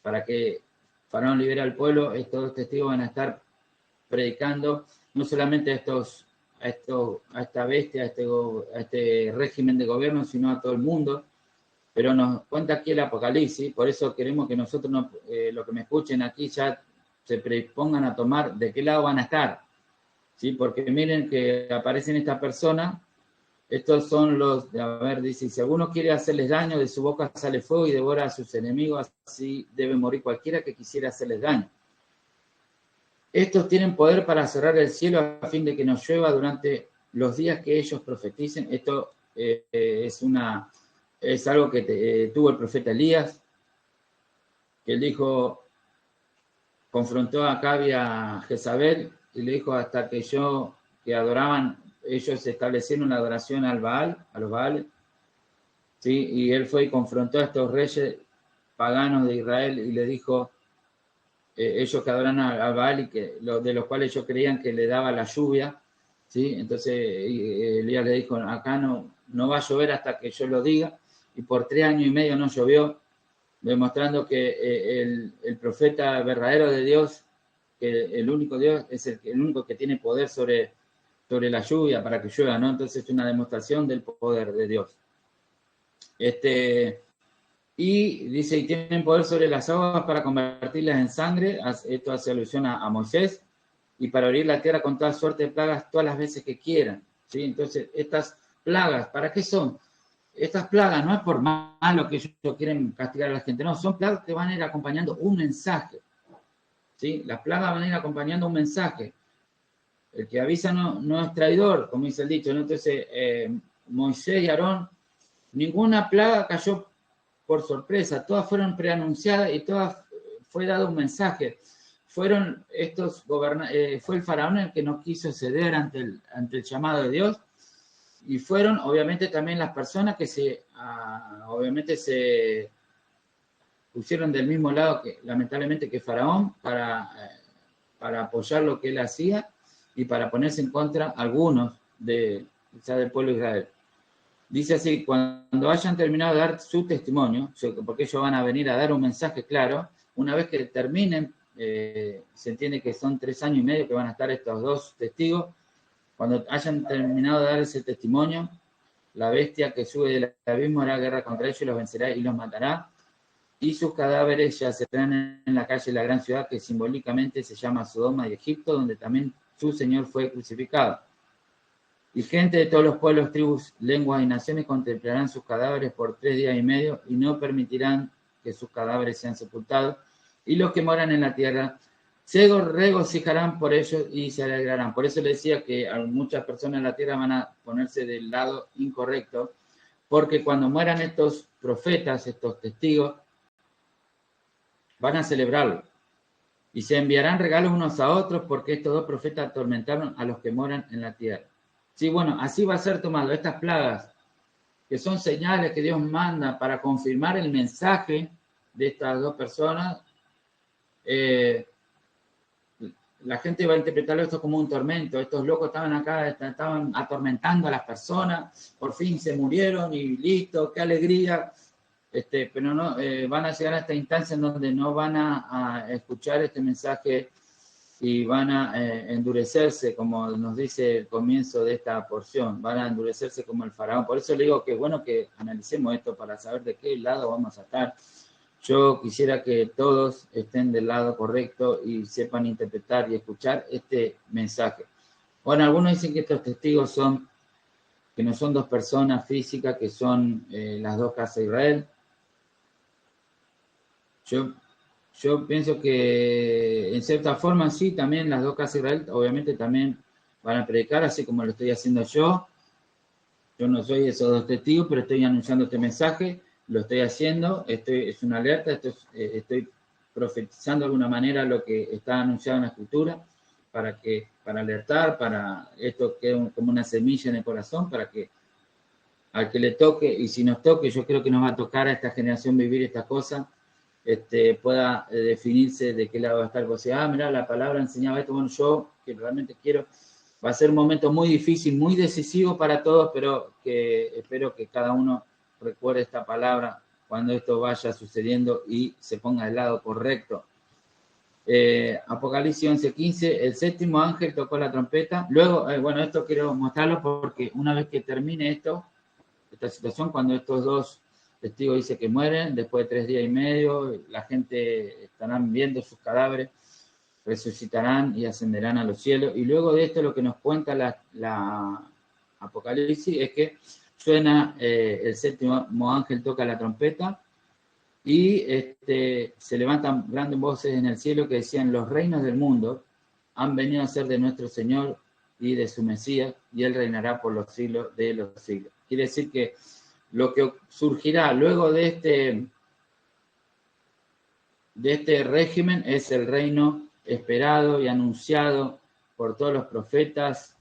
para que Faraón libere al pueblo, estos dos testigos van a estar predicando no solamente a esta bestia, a este régimen de gobierno, sino a todo el mundo. Pero nos cuenta aquí el Apocalipsis, por eso queremos que nosotros, los que me escuchen aquí, ya se predispongan a tomar de qué lado van a estar, ¿sí? Porque miren que aparecen estas personas, estos son dice, si alguno quiere hacerles daño, de su boca sale fuego y devora a sus enemigos, así debe morir cualquiera que quisiera hacerles daño. Estos tienen poder para cerrar el cielo a fin de que nos llueva durante los días que ellos profeticen. Esto es algo que tuvo el profeta Elías, que él dijo, confrontó a Acabe y a Jezabel, y le dijo hasta que adoraban, ellos establecieron la adoración al Baal, a los Baales, ¿sí? Y él fue y confrontó a estos reyes paganos de Israel y le dijo, ellos que adoran al Baal y de los cuales ellos creían que le daba la lluvia, ¿sí? Entonces Elías le dijo, acá no va a llover hasta que yo lo diga, y por 3 años y medio no llovió, demostrando que el profeta verdadero de Dios, que el único Dios es el único que tiene poder sobre la lluvia para que llueva, ¿no? Entonces es una demostración del poder de Dios. Y dice, y tienen poder sobre las aguas para convertirlas en sangre, esto hace alusión a Moisés, y para abrir la tierra con toda suerte de plagas todas las veces que quieran, ¿sí? Entonces, estas plagas, ¿para qué son? Estas plagas no es por malo que ellos quieren castigar a la gente, no, son plagas que van a ir acompañando un mensaje, ¿sí? Las plagas van a ir acompañando un mensaje. El que avisa no es traidor, como dice el dicho, ¿no? Entonces, Moisés y Aarón, ninguna plaga cayó por sorpresa, todas fueron preanunciadas y todas fue dado un mensaje. Fue el faraón el que no quiso ceder ante el llamado de Dios, y fueron obviamente también las personas que se pusieron del mismo lado lamentablemente que Faraón para apoyar lo que él hacía y para ponerse en contra algunos del pueblo de Israel. Dice así, cuando hayan terminado de dar su testimonio, porque ellos van a venir a dar un mensaje claro, una vez que terminen, se entiende que son 3 años y medio que van a estar estos dos testigos Cuando hayan terminado de dar ese testimonio, la bestia que sube del abismo hará guerra contra ellos y los vencerá y los matará. Y sus cadáveres yacerán en la calle de la gran ciudad que simbólicamente se llama Sodoma y Egipto, donde también su Señor fue crucificado. Y gente de todos los pueblos, tribus, lenguas y naciones contemplarán sus cadáveres por 3 días y medio y no permitirán que sus cadáveres sean sepultados. Y los que moran en la tierra se regocijarán por ellos y se alegrarán. Por eso le decía que muchas personas en la tierra van a ponerse del lado incorrecto, porque cuando mueran estos profetas, estos testigos, van a celebrarlo. Y se enviarán regalos unos a otros porque estos dos profetas atormentaron a los que moran en la tierra. Sí, bueno, así va a ser tomado. Estas plagas, que son señales que Dios manda para confirmar el mensaje de estas dos personas, la gente va a interpretarlo esto como un tormento. Estos locos estaban acá, estaban atormentando a las personas, por fin se murieron y listo, qué alegría. Pero no van a llegar a esta instancia en donde no van a escuchar este mensaje y van a endurecerse, como nos dice el comienzo de esta porción, van a endurecerse como el faraón. Por eso le digo que es bueno que analicemos esto para saber de qué lado vamos a estar. Yo quisiera que todos estén del lado correcto y sepan interpretar y escuchar este mensaje. Bueno, algunos dicen que estos testigos que no son dos personas físicas, que son las dos casas de Israel. Yo pienso que en cierta forma sí, también las dos casas de Israel obviamente también van a predicar, así como lo estoy haciendo yo. Yo no soy esos dos testigos, pero estoy anunciando este mensaje, lo estoy haciendo, es una alerta, estoy profetizando de alguna manera lo que está anunciado en la Escritura, para alertar, para esto quede como una semilla en el corazón, para que al que le toque, y si nos toque, yo creo que nos va a tocar a esta generación vivir estas cosas, pueda definirse de qué lado va a estar. O sea, mira, la palabra enseñaba esto, bueno, yo que realmente quiero, va a ser un momento muy difícil, muy decisivo para todos, pero que espero que cada uno recuerde esta palabra cuando esto vaya sucediendo y se ponga del lado correcto. Apocalipsis 11:15, el séptimo ángel tocó la trompeta. Luego, bueno, esto quiero mostrarlo porque una vez que termine esta situación, cuando estos dos testigos dicen que mueren, después de 3 días y medio, la gente estarán viendo sus cadáveres, resucitarán y ascenderán a los cielos. Y luego de esto lo que nos cuenta la Apocalipsis es que suena el séptimo ángel toca la trompeta y se levantan grandes voces en el cielo que decían: los reinos del mundo han venido a ser de nuestro Señor y de su Mesías, y Él reinará por los siglos de los siglos. Quiere decir que lo que surgirá luego de este régimen es el reino esperado y anunciado por todos los profetas,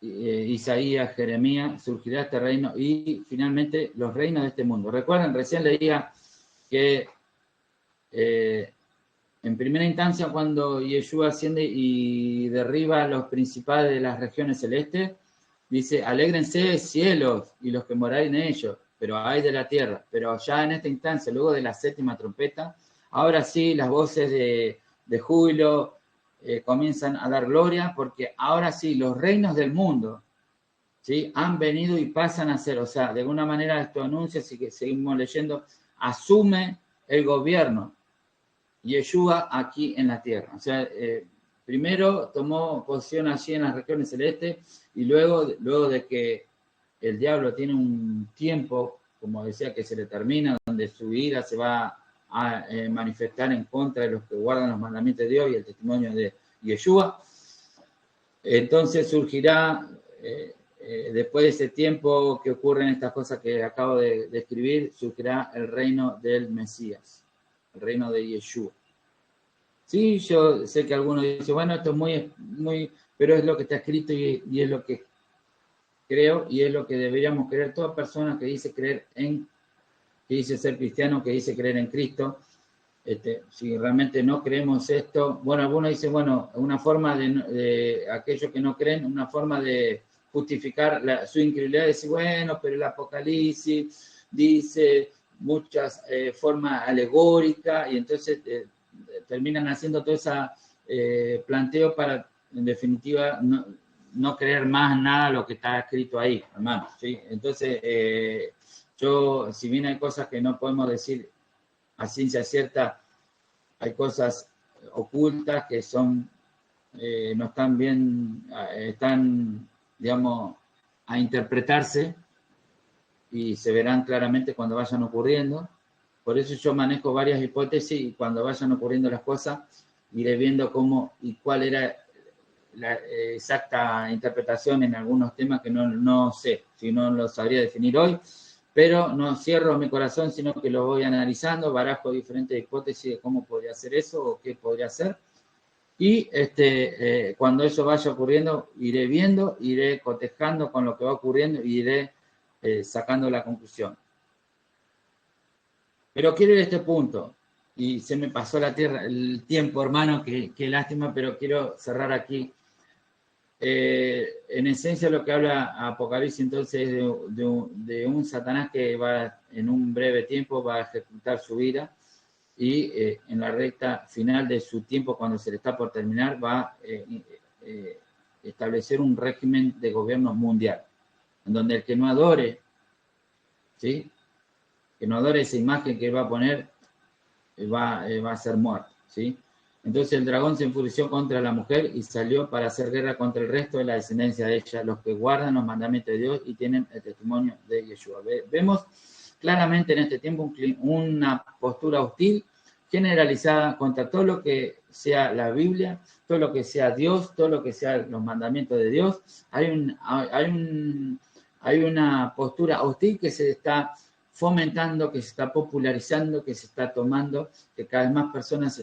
Isaías, Jeremías. Surgirá este reino y finalmente los reinos de este mundo. Recuerden, recién leía que en primera instancia, cuando Yeshua asciende y derriba a los principales de las regiones celestes, dice: alégrense cielos y los que moráis en ellos, pero hay de la tierra. Pero ya en esta instancia, luego de la séptima trompeta, ahora sí las voces de júbilo comienzan a dar gloria, porque ahora sí los reinos del mundo, ¿sí?, han venido y pasan a ser, o sea, de alguna manera esto anuncia, así que seguimos leyendo, asume el gobierno Yeshua aquí en la tierra. O sea, primero tomó posición allí en las regiones celestes y luego de que el diablo tiene un tiempo, como decía, que se le termina, donde su ira se va a manifestar en contra de los que guardan los mandamientos de Dios y el testimonio de Yeshua. Entonces surgirá, después de ese tiempo que ocurren estas cosas que acabo de describir, surgirá el reino del Mesías, el reino de Yeshua. Sí, yo sé que algunos dicen, bueno, esto es muy, pero es lo que está escrito y es lo que creo y es lo que deberíamos creer toda persona que dice que dice ser cristiano, que dice creer en Cristo. Si realmente no creemos esto, bueno, algunos dicen, bueno, una forma de aquellos que no creen, una forma de justificar su incredulidad, decir, bueno, pero el Apocalipsis dice muchas formas alegóricas y entonces terminan haciendo todo ese planteo para en definitiva, no creer más nada lo que está escrito ahí, hermano, ¿sí? Entonces, yo, si bien hay cosas que no podemos decir a ciencia cierta, hay cosas ocultas que son, no están bien, están, digamos, a interpretarse y se verán claramente cuando vayan ocurriendo. Por eso yo manejo varias hipótesis y cuando vayan ocurriendo las cosas, iré viendo cómo y cuál era la exacta interpretación en algunos temas que no sé, si no lo sabría definir hoy, pero no cierro mi corazón, sino que lo voy analizando, barajo diferentes hipótesis de cómo podría ser eso o qué podría ser. Y cuando eso vaya ocurriendo, iré viendo, iré cotejando con lo que va ocurriendo y iré sacando la conclusión. Pero quiero ir a este punto, y se me pasó el tiempo, hermano, qué lástima, pero quiero cerrar aquí. En esencia lo que habla Apocalipsis entonces es de un Satanás que va en un breve tiempo va a ejecutar su ira y en la recta final de su tiempo, cuando se le está por terminar, va a establecer un régimen de gobierno mundial, en donde el que no adore, ¿sí? Que no adore esa imagen que va a poner, va a ser muerto, ¿sí? Entonces el dragón se enfureció contra la mujer y salió para hacer guerra contra el resto de la descendencia de ella, los que guardan los mandamientos de Dios y tienen el testimonio de Yeshua. Vemos claramente en este tiempo una postura hostil generalizada contra todo lo que sea la Biblia, todo lo que sea Dios, todo lo que sea los mandamientos de Dios. Hay una postura hostil que se está fomentando, que se está popularizando, que se está tomando, que cada vez más personas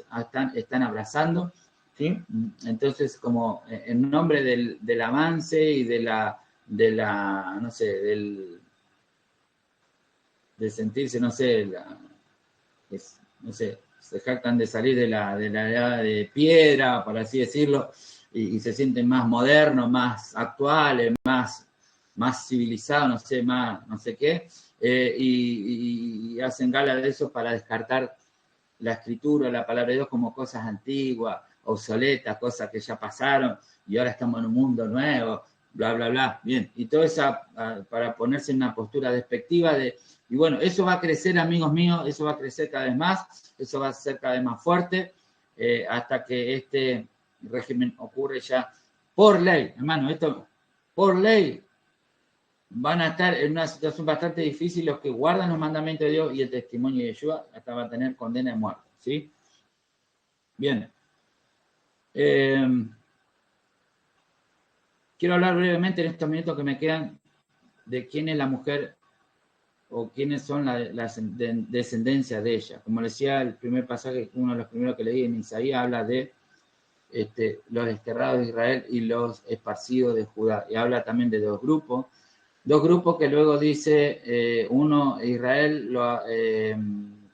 están abrazando, ¿sí? Entonces, como en nombre del avance y de la no sé, de sentirse, no sé, no sé, se jactan de salir de la edad de piedra, por así decirlo, y se sienten más modernos, más actuales, más civilizados, no sé, más no sé qué, y hacen gala de eso para descartar la escritura, la palabra de Dios como cosas antiguas, obsoletas, cosas que ya pasaron y ahora estamos en un mundo nuevo, bla, bla, bla. Bien, y todo eso para ponerse en una postura despectiva y bueno, eso va a crecer, amigos míos, eso va a crecer cada vez más, eso va a ser cada vez más fuerte, hasta que este régimen ocurre ya por ley, hermano, esto por ley. Van a estar en una situación bastante difícil los que guardan los mandamientos de Dios y el testimonio de Yeshua, hasta van a tener condena de muerte, ¿sí? Bien. Quiero hablar brevemente en estos minutos que me quedan de quién es la mujer o quiénes son la descendencia de ella. Como decía el primer pasaje, uno de los primeros que leí en Isaías, habla de los desterrados de Israel y los esparcidos de Judá. Y habla también de dos grupos que luego dice, uno, Israel,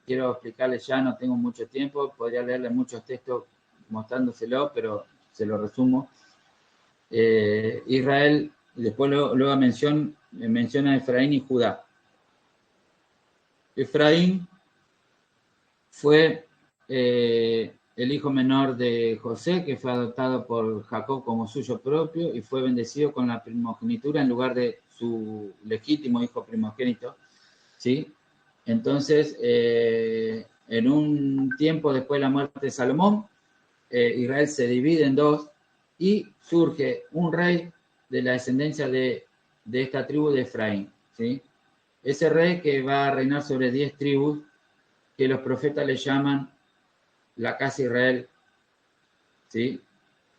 quiero explicarle ya, no tengo mucho tiempo, podría leerle muchos textos mostrándoselo, pero se lo resumo. Israel, después luego menciona a Efraín y Judá. Efraín fue el hijo menor de José, que fue adoptado por Jacob como suyo propio y fue bendecido con la primogenitura en lugar de su legítimo hijo primogénito, ¿sí? Entonces, en un tiempo después de la muerte de Salomón, Israel se divide en dos y surge un rey de la descendencia de esta tribu de Efraín, ¿sí? Ese rey que va a reinar sobre 10 tribus que los profetas le llaman la casa de Israel, ¿sí?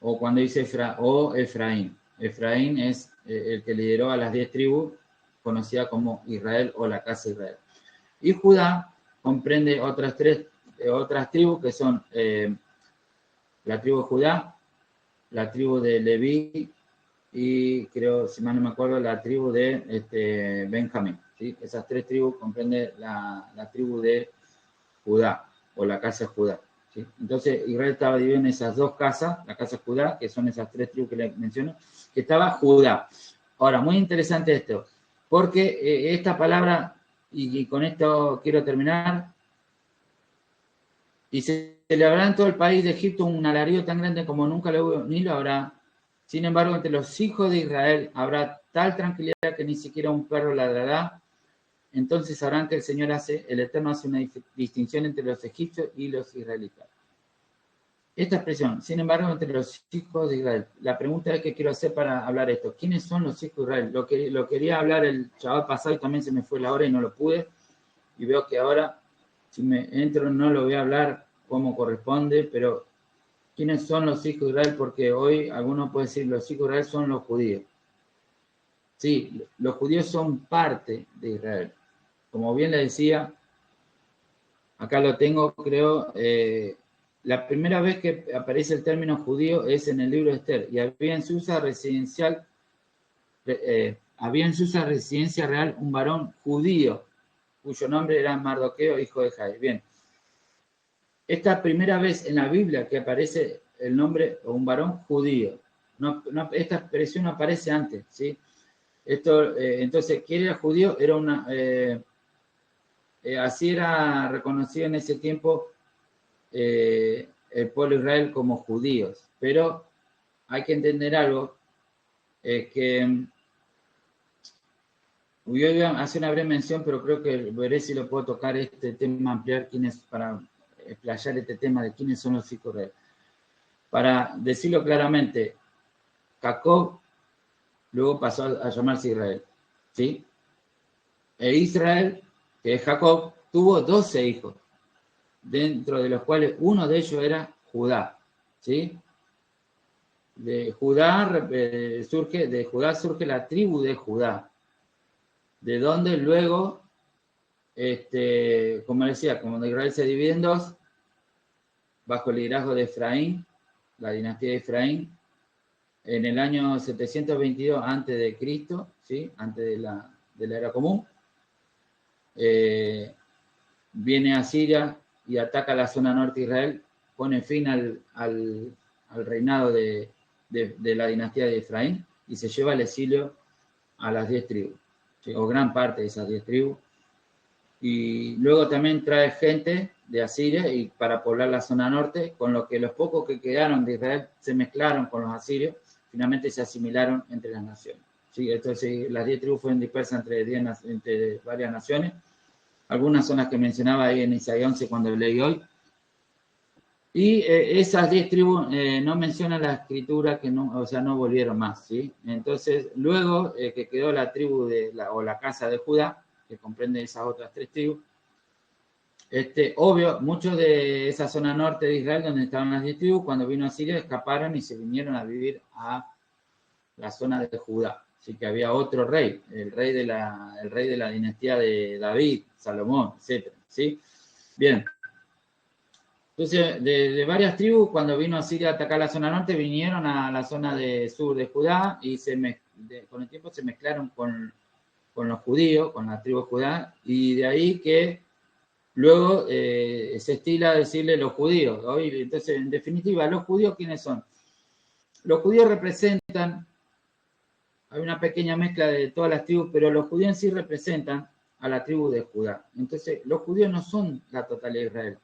O cuando dice Efraín. Efraín es el que lideró a las 10 tribus, conocida como Israel o la casa de Israel. Y Judá comprende otras tribus que son la tribu de Judá, la tribu de Leví y creo, si mal no me acuerdo, la tribu de Benjamín, ¿sí? Esas tres tribus comprenden la tribu de Judá o la casa de Judá, ¿sí? Entonces Israel estaba dividido en esas dos casas, la casa de Judá, que son esas tres tribus que le menciono, que estaba Judá. Ahora, muy interesante esto, porque esta palabra, y con esto quiero terminar, y se le habrá en todo el país de Egipto un alarido tan grande como nunca lo hubo, ni lo habrá, Sin embargo, entre los hijos de Israel habrá tal tranquilidad que ni siquiera un perro ladrará. Entonces sabrán que el Eterno hace una distinción entre los egipcios y los israelitas. Esta expresión, sin embargo, entre los hijos de Israel. La pregunta que quiero hacer para hablar esto, ¿quiénes son los hijos de Israel? Lo quería hablar el chaval pasado y también se me fue la hora y no lo pude. Y veo que ahora, si me entro, no lo voy a hablar como corresponde, pero ¿quiénes son los hijos de Israel? Porque hoy algunos pueden decir los hijos de Israel son los judíos. Sí, los judíos son parte de Israel. Como bien le decía, acá lo tengo, creo, la primera vez que aparece el término judío es en el libro de Esther, y había en Susa residencia real un varón judío, cuyo nombre era Mardoqueo, hijo de Jair. Bien, esta primera vez en la Biblia que aparece el nombre o un varón judío. Esta expresión no aparece antes, ¿sí? Entonces, ¿quién era judío? Era una... así era reconocido en ese tiempo el pueblo de Israel como judíos. Pero hay que entender algo, que yo iba a hacer una breve mención, pero creo que veré si lo puedo tocar este tema, ampliar para explayar este tema de quiénes son los hijos de Israel. Para decirlo claramente, Jacob luego pasó a llamarse Israel, ¿sí? E Israel, que es Jacob, tuvo 12 hijos, dentro de los cuales uno de ellos era Judá, ¿sí? De Judá surge la tribu de Judá, de donde luego, como decía, como Israel se divide en dos, bajo el liderazgo de Efraín, la dinastía de Efraín, en el año 722 antes de Cristo, ¿sí? Antes de la era común, viene a Siria y ataca la zona norte de Israel, pone fin al reinado de la dinastía de Efraín y se lleva al exilio a las 10 tribus, ¿sí? O gran parte de esas 10 tribus. Y luego también trae gente de Asiria y para poblar la zona norte, con lo que los pocos que quedaron de Israel se mezclaron con los asirios, finalmente se asimilaron entre las naciones. ¿Sí? Entonces las 10 tribus fueron dispersas entre varias naciones. Algunas son las que mencionaba ahí en Isaías 11 cuando leí hoy. Y esas 10 tribus no menciona la escritura, que no, o sea, no volvieron más, ¿sí? Entonces, luego que quedó la tribu o la casa de Judá, que comprende esas otras 3 tribus, obvio, muchos de esa zona norte de Israel, donde estaban las 10 tribus, cuando vino a Siria, escaparon y se vinieron a vivir a la zona de Judá. Así que había otro rey, el rey de la dinastía de David, Salomón, etc. ¿Sí? Bien. Entonces, de varias tribus, cuando vino a Siria a atacar la zona norte, vinieron a la zona sur de Judá y con el tiempo se mezclaron con los judíos, con la tribu de Judá, y de ahí que luego se estila decirle los judíos. Hoy, entonces, en definitiva, ¿los judíos quiénes son? Los judíos representan, hay una pequeña mezcla de todas las tribus, pero los judíos en sí representan a la tribu de Judá. Entonces, los judíos no son la totalidad de Israel.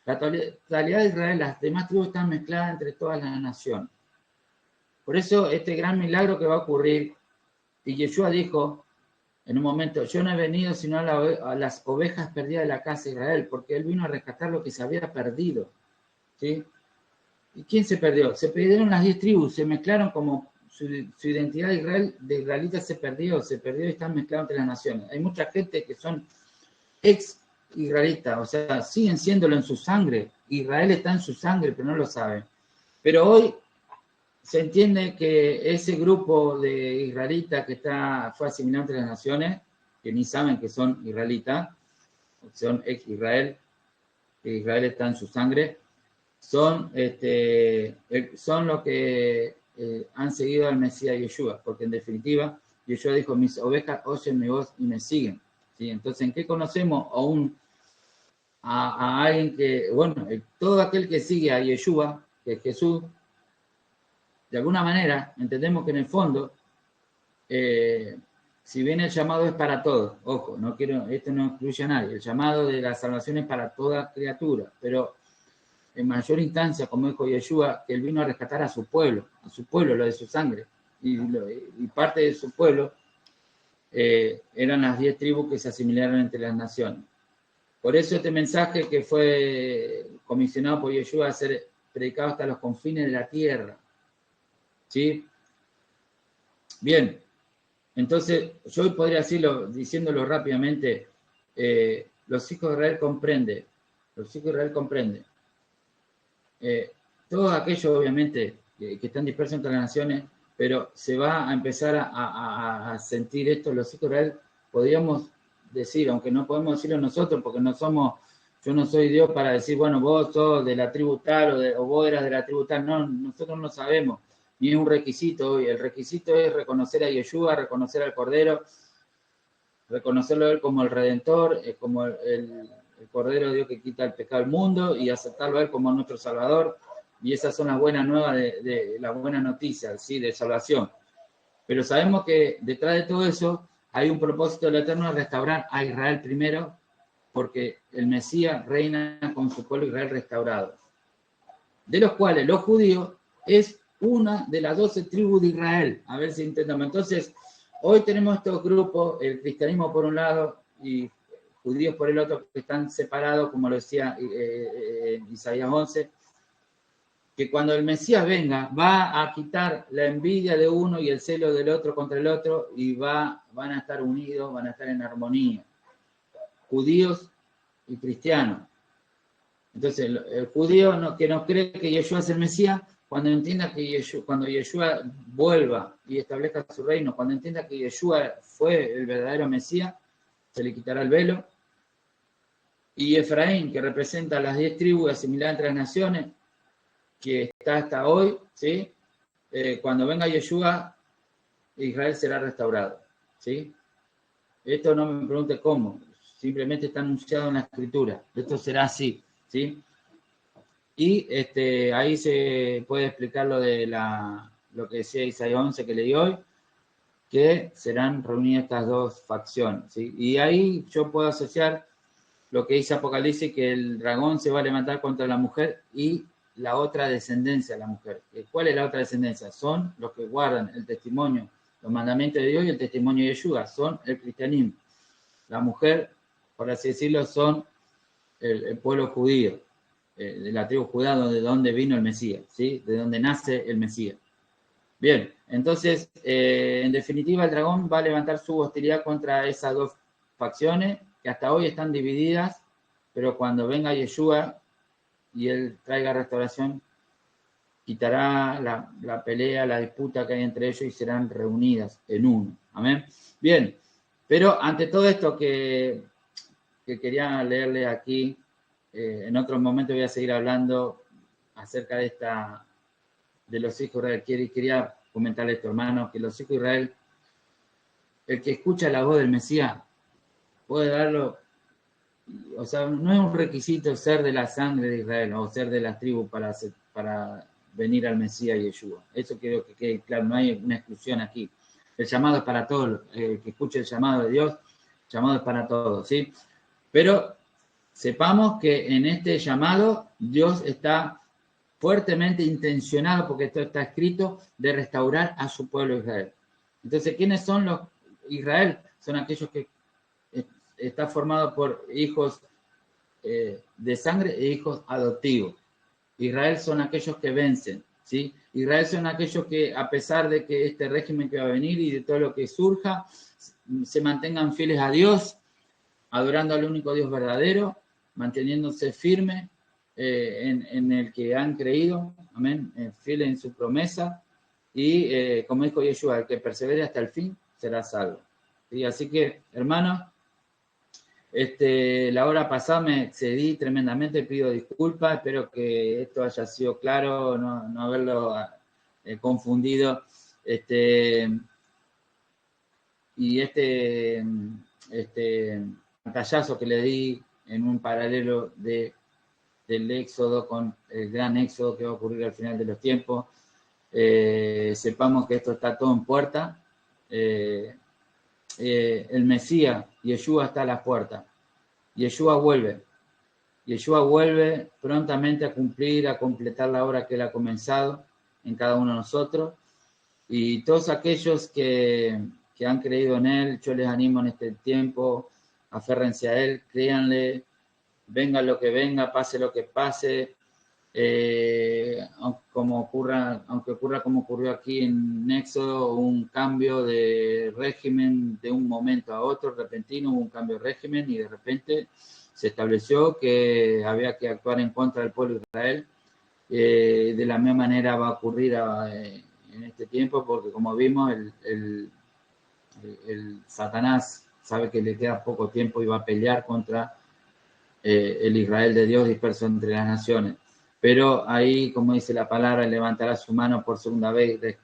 La totalidad de Israel, las demás tribus están mezcladas entre todas las naciones. Por eso, este gran milagro que va a ocurrir, y Yeshua dijo en un momento, yo no he venido sino a las ovejas perdidas de la casa de Israel, porque él vino a rescatar lo que se había perdido. ¿Sí? ¿Y quién se perdió? Se perdieron las 10 tribus, se mezclaron como su identidad de israelita se perdió y están mezclados entre las naciones. Hay mucha gente que son ex-israelitas, o sea, siguen siéndolo en su sangre. Israel está en su sangre, pero no lo saben. Pero hoy se entiende que ese grupo de israelitas que fue asimilado entre las naciones, que ni saben que son israelitas, son ex-Israel, que Israel está en su sangre, son los que han seguido al Mesías Yeshua, porque en definitiva, Yeshua dijo, mis ovejas oyen mi voz y me siguen. ¿Sí? Entonces, ¿en qué conocemos a alguien que, bueno, todo aquel que sigue a Yeshua, que es Jesús, de alguna manera, entendemos que en el fondo, si bien el llamado es para todos, ojo, esto no excluye a nadie, el llamado de la salvación es para toda criatura, pero en mayor instancia, como dijo Yeshua, que él vino a rescatar a su pueblo, lo de su sangre, y parte de su pueblo eran las 10 tribus que se asimilaron entre las naciones. Por eso este mensaje que fue comisionado por Yeshua a ser predicado hasta los confines de la tierra. ¿Sí? Bien, entonces yo hoy podría decirlo, diciéndolo rápidamente, los hijos de Israel comprenden, todos aquellos obviamente que están dispersos entre las naciones, pero se va a empezar a sentir esto, los hijos de Israel, podríamos decir, aunque no podemos decirlo nosotros, porque no somos, yo no soy Dios para decir, bueno, vos sos de la tribu tal o vos eras de la tribu tal, no, nosotros no sabemos, ni es un requisito hoy, el requisito es reconocer a Yeshua, reconocer al Cordero, reconocerlo a él como el Redentor, como el Cordero de Dios que quita el pecado del mundo y aceptarlo a él como nuestro Salvador. Y esas son las buenas nuevas de las buenas noticias, ¿sí? De salvación. Pero sabemos que detrás de todo eso hay un propósito del Eterno de restaurar a Israel primero, porque el Mesías reina con su pueblo Israel restaurado. De los cuales los judíos es una de las 12 tribus de Israel. A ver si entendemos. Entonces, hoy tenemos estos grupos, el cristianismo por un lado y judíos por el otro, que están separados, como lo decía Isaías 11, que cuando el Mesías venga, va a quitar la envidia de uno y el celo del otro contra el otro, y van a estar unidos, van a estar en armonía. Judíos y cristianos. Entonces, el judío que no cree que Yeshua es el Mesías, cuando entienda que cuando Yeshua vuelva y establezca su reino, cuando entienda que Yeshua fue el verdadero Mesías, se le quitará el velo. Y Efraín, que representa las 10 tribus asimiladas entre las naciones, que está hasta hoy, ¿sí? Cuando venga Yeshua, Israel será restaurado, ¿sí? Esto no me pregunte cómo, simplemente está anunciado en la Escritura. Esto será así, ¿sí? Y ahí se puede explicar lo que decía Isaías 11 que leí hoy, que serán reunidas estas dos facciones, ¿sí? Y ahí yo puedo asociar lo que dice Apocalipsis, que el dragón se va a levantar contra la mujer y la otra descendencia de la mujer. ¿Cuál es la otra descendencia? Son los que guardan el testimonio, los mandamientos de Dios y el testimonio de Yeshua, son el cristianismo. La mujer, por así decirlo, son el pueblo judío, de la tribu judía, de donde vino el Mesías, ¿sí? De donde nace el Mesías. Bien, entonces, en definitiva, el dragón va a levantar su hostilidad contra esas dos facciones que hasta hoy están divididas, pero cuando venga Yeshua y él traiga restauración, quitará la pelea, la disputa que hay entre ellos y serán reunidas en uno. Amén. Bien, pero ante todo esto que quería leerle aquí, en otro momento voy a seguir hablando acerca de los hijos de Israel. Quería comentarle esto, hermano, que los hijos de Israel, el que escucha la voz del Mesías, puede darlo, o sea, no es un requisito ser de la sangre de Israel o ser de las tribus para venir al Mesías y Yeshua. Eso quiero que quede claro, no hay una exclusión aquí. El llamado es para todos, el que escuche el llamado de Dios, el llamado es para todos, ¿sí? Pero sepamos que en este llamado Dios está fuertemente intencionado, porque esto está escrito, de restaurar a su pueblo Israel. Entonces, ¿quiénes son los Israel? Son aquellos que está formado por hijos de sangre e hijos adoptivos. Israel son aquellos que vencen, ¿sí? Israel son aquellos que, a pesar de que este régimen que va a venir y de todo lo que surja, se mantengan fieles a Dios, adorando al único Dios verdadero, manteniéndose firmes en el que han creído, amén, fieles en su promesa, y como dijo Yeshua, el que persevere hasta el fin será salvo. ¿Sí? Así que, hermanos, la hora pasada me excedí tremendamente, pido disculpas, espero que esto haya sido claro, no haberlo confundido. Y pantallazo que le di en un paralelo del éxodo con el gran éxodo que va a ocurrir al final de los tiempos, sepamos que esto está todo en puerta. El Mesías, Yeshua, está a las puertas. Yeshua vuelve. Yeshua vuelve prontamente a cumplir, a completar la obra que él ha comenzado en cada uno de nosotros. Y todos aquellos que han creído en él, yo les animo en este tiempo, aférrense a él, créanle, venga lo que venga, pase lo que pase, aunque ocurra como ocurrió aquí en Éxodo, un cambio de régimen de un momento a otro, repentino, hubo un cambio de régimen y de repente se estableció que había que actuar en contra del pueblo de Israel. De la misma manera va a ocurrir en este tiempo, porque como vimos, el Satanás sabe que le queda poco tiempo y va a pelear contra el Israel de Dios disperso entre las naciones. Pero ahí, como dice la palabra, levantará su mano por segunda vez y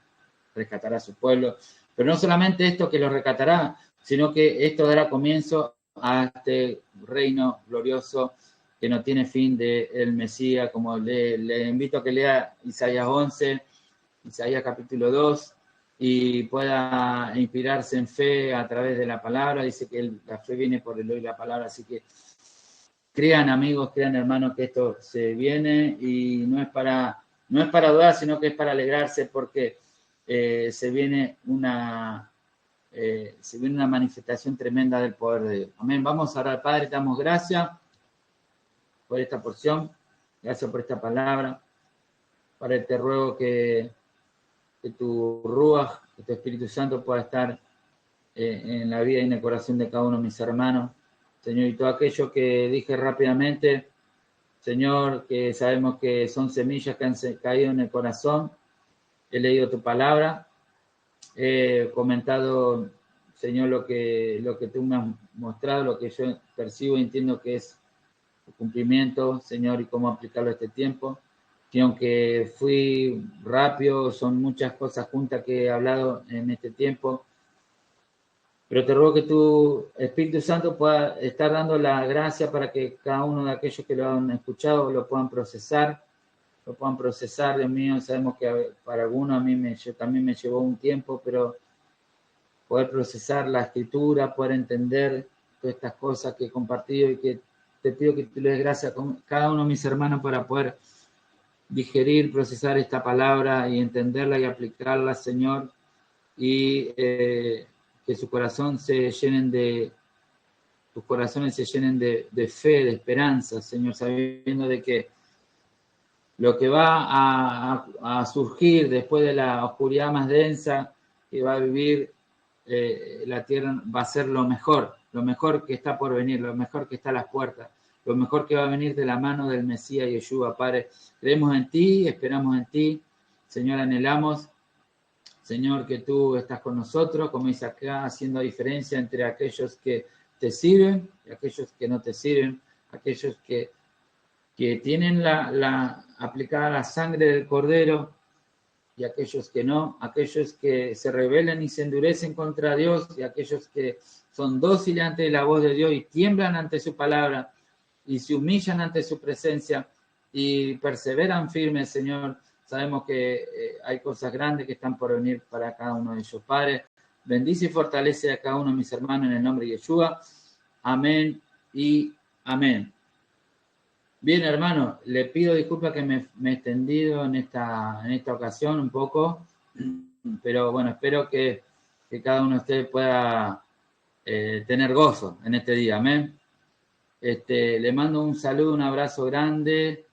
rescatará a su pueblo. Pero no solamente esto que lo rescatará, sino que esto dará comienzo a este reino glorioso que no tiene fin del Mesías, como le invito a que lea Isaías 11, Isaías capítulo 2, y pueda inspirarse en fe a través de la palabra. Dice que la fe viene por el oír la palabra, así que crean amigos, crean hermanos que esto se viene y no es para dudar, sino que es para alegrarse porque se viene una manifestación tremenda del poder de Dios. Amén. Vamos a orar. Padre, te damos gracias por esta porción, gracias por esta palabra. Padre, te ruego que tu Ruach, que tu Espíritu Santo pueda estar en la vida y en el corazón de cada uno de mis hermanos. Señor, y todo aquello que dije rápidamente, Señor, que sabemos que son semillas que han caído en el corazón. He leído tu palabra, he comentado, Señor, lo que tú me has mostrado, lo que yo percibo y entiendo que es el cumplimiento, Señor, y cómo aplicarlo a este tiempo. Y aunque fui rápido, son muchas cosas juntas que he hablado en este tiempo. Pero te ruego que tu Espíritu Santo pueda estar dando la gracia para que cada uno de aquellos que lo han escuchado lo puedan procesar, Dios mío. Sabemos que para algunos también me llevó un tiempo, pero poder procesar la escritura, poder entender todas estas cosas que he compartido y que te pido que tú le des gracias a cada uno de mis hermanos para poder digerir, procesar esta palabra y entenderla y aplicarla, Señor, y que tus corazones se llenen de fe, de esperanza, Señor, sabiendo de que lo que va a surgir después de la oscuridad más densa que va a vivir la tierra va a ser lo mejor que está por venir, lo mejor que está a las puertas, lo mejor que va a venir de la mano del Mesías Yeshua, Padre. Creemos en ti, esperamos en ti, Señor, anhelamos, Señor, que tú estás con nosotros, como dice acá, haciendo diferencia entre aquellos que te sirven y aquellos que no te sirven, aquellos que tienen aplicada la sangre del Cordero y aquellos que no, aquellos que se rebelan y se endurecen contra Dios y aquellos que son dóciles ante la voz de Dios y tiemblan ante su palabra y se humillan ante su presencia y perseveran firmes, Señor. Sabemos que hay cosas grandes que están por venir para cada uno de ellos. Padre, bendice y fortalece a cada uno de mis hermanos en el nombre de Yeshua. Amén y amén. Bien, hermano, le pido disculpas que me he extendido en esta ocasión un poco, pero bueno, espero que cada uno de ustedes pueda tener gozo en este día. Amén. Le mando un saludo, un abrazo grande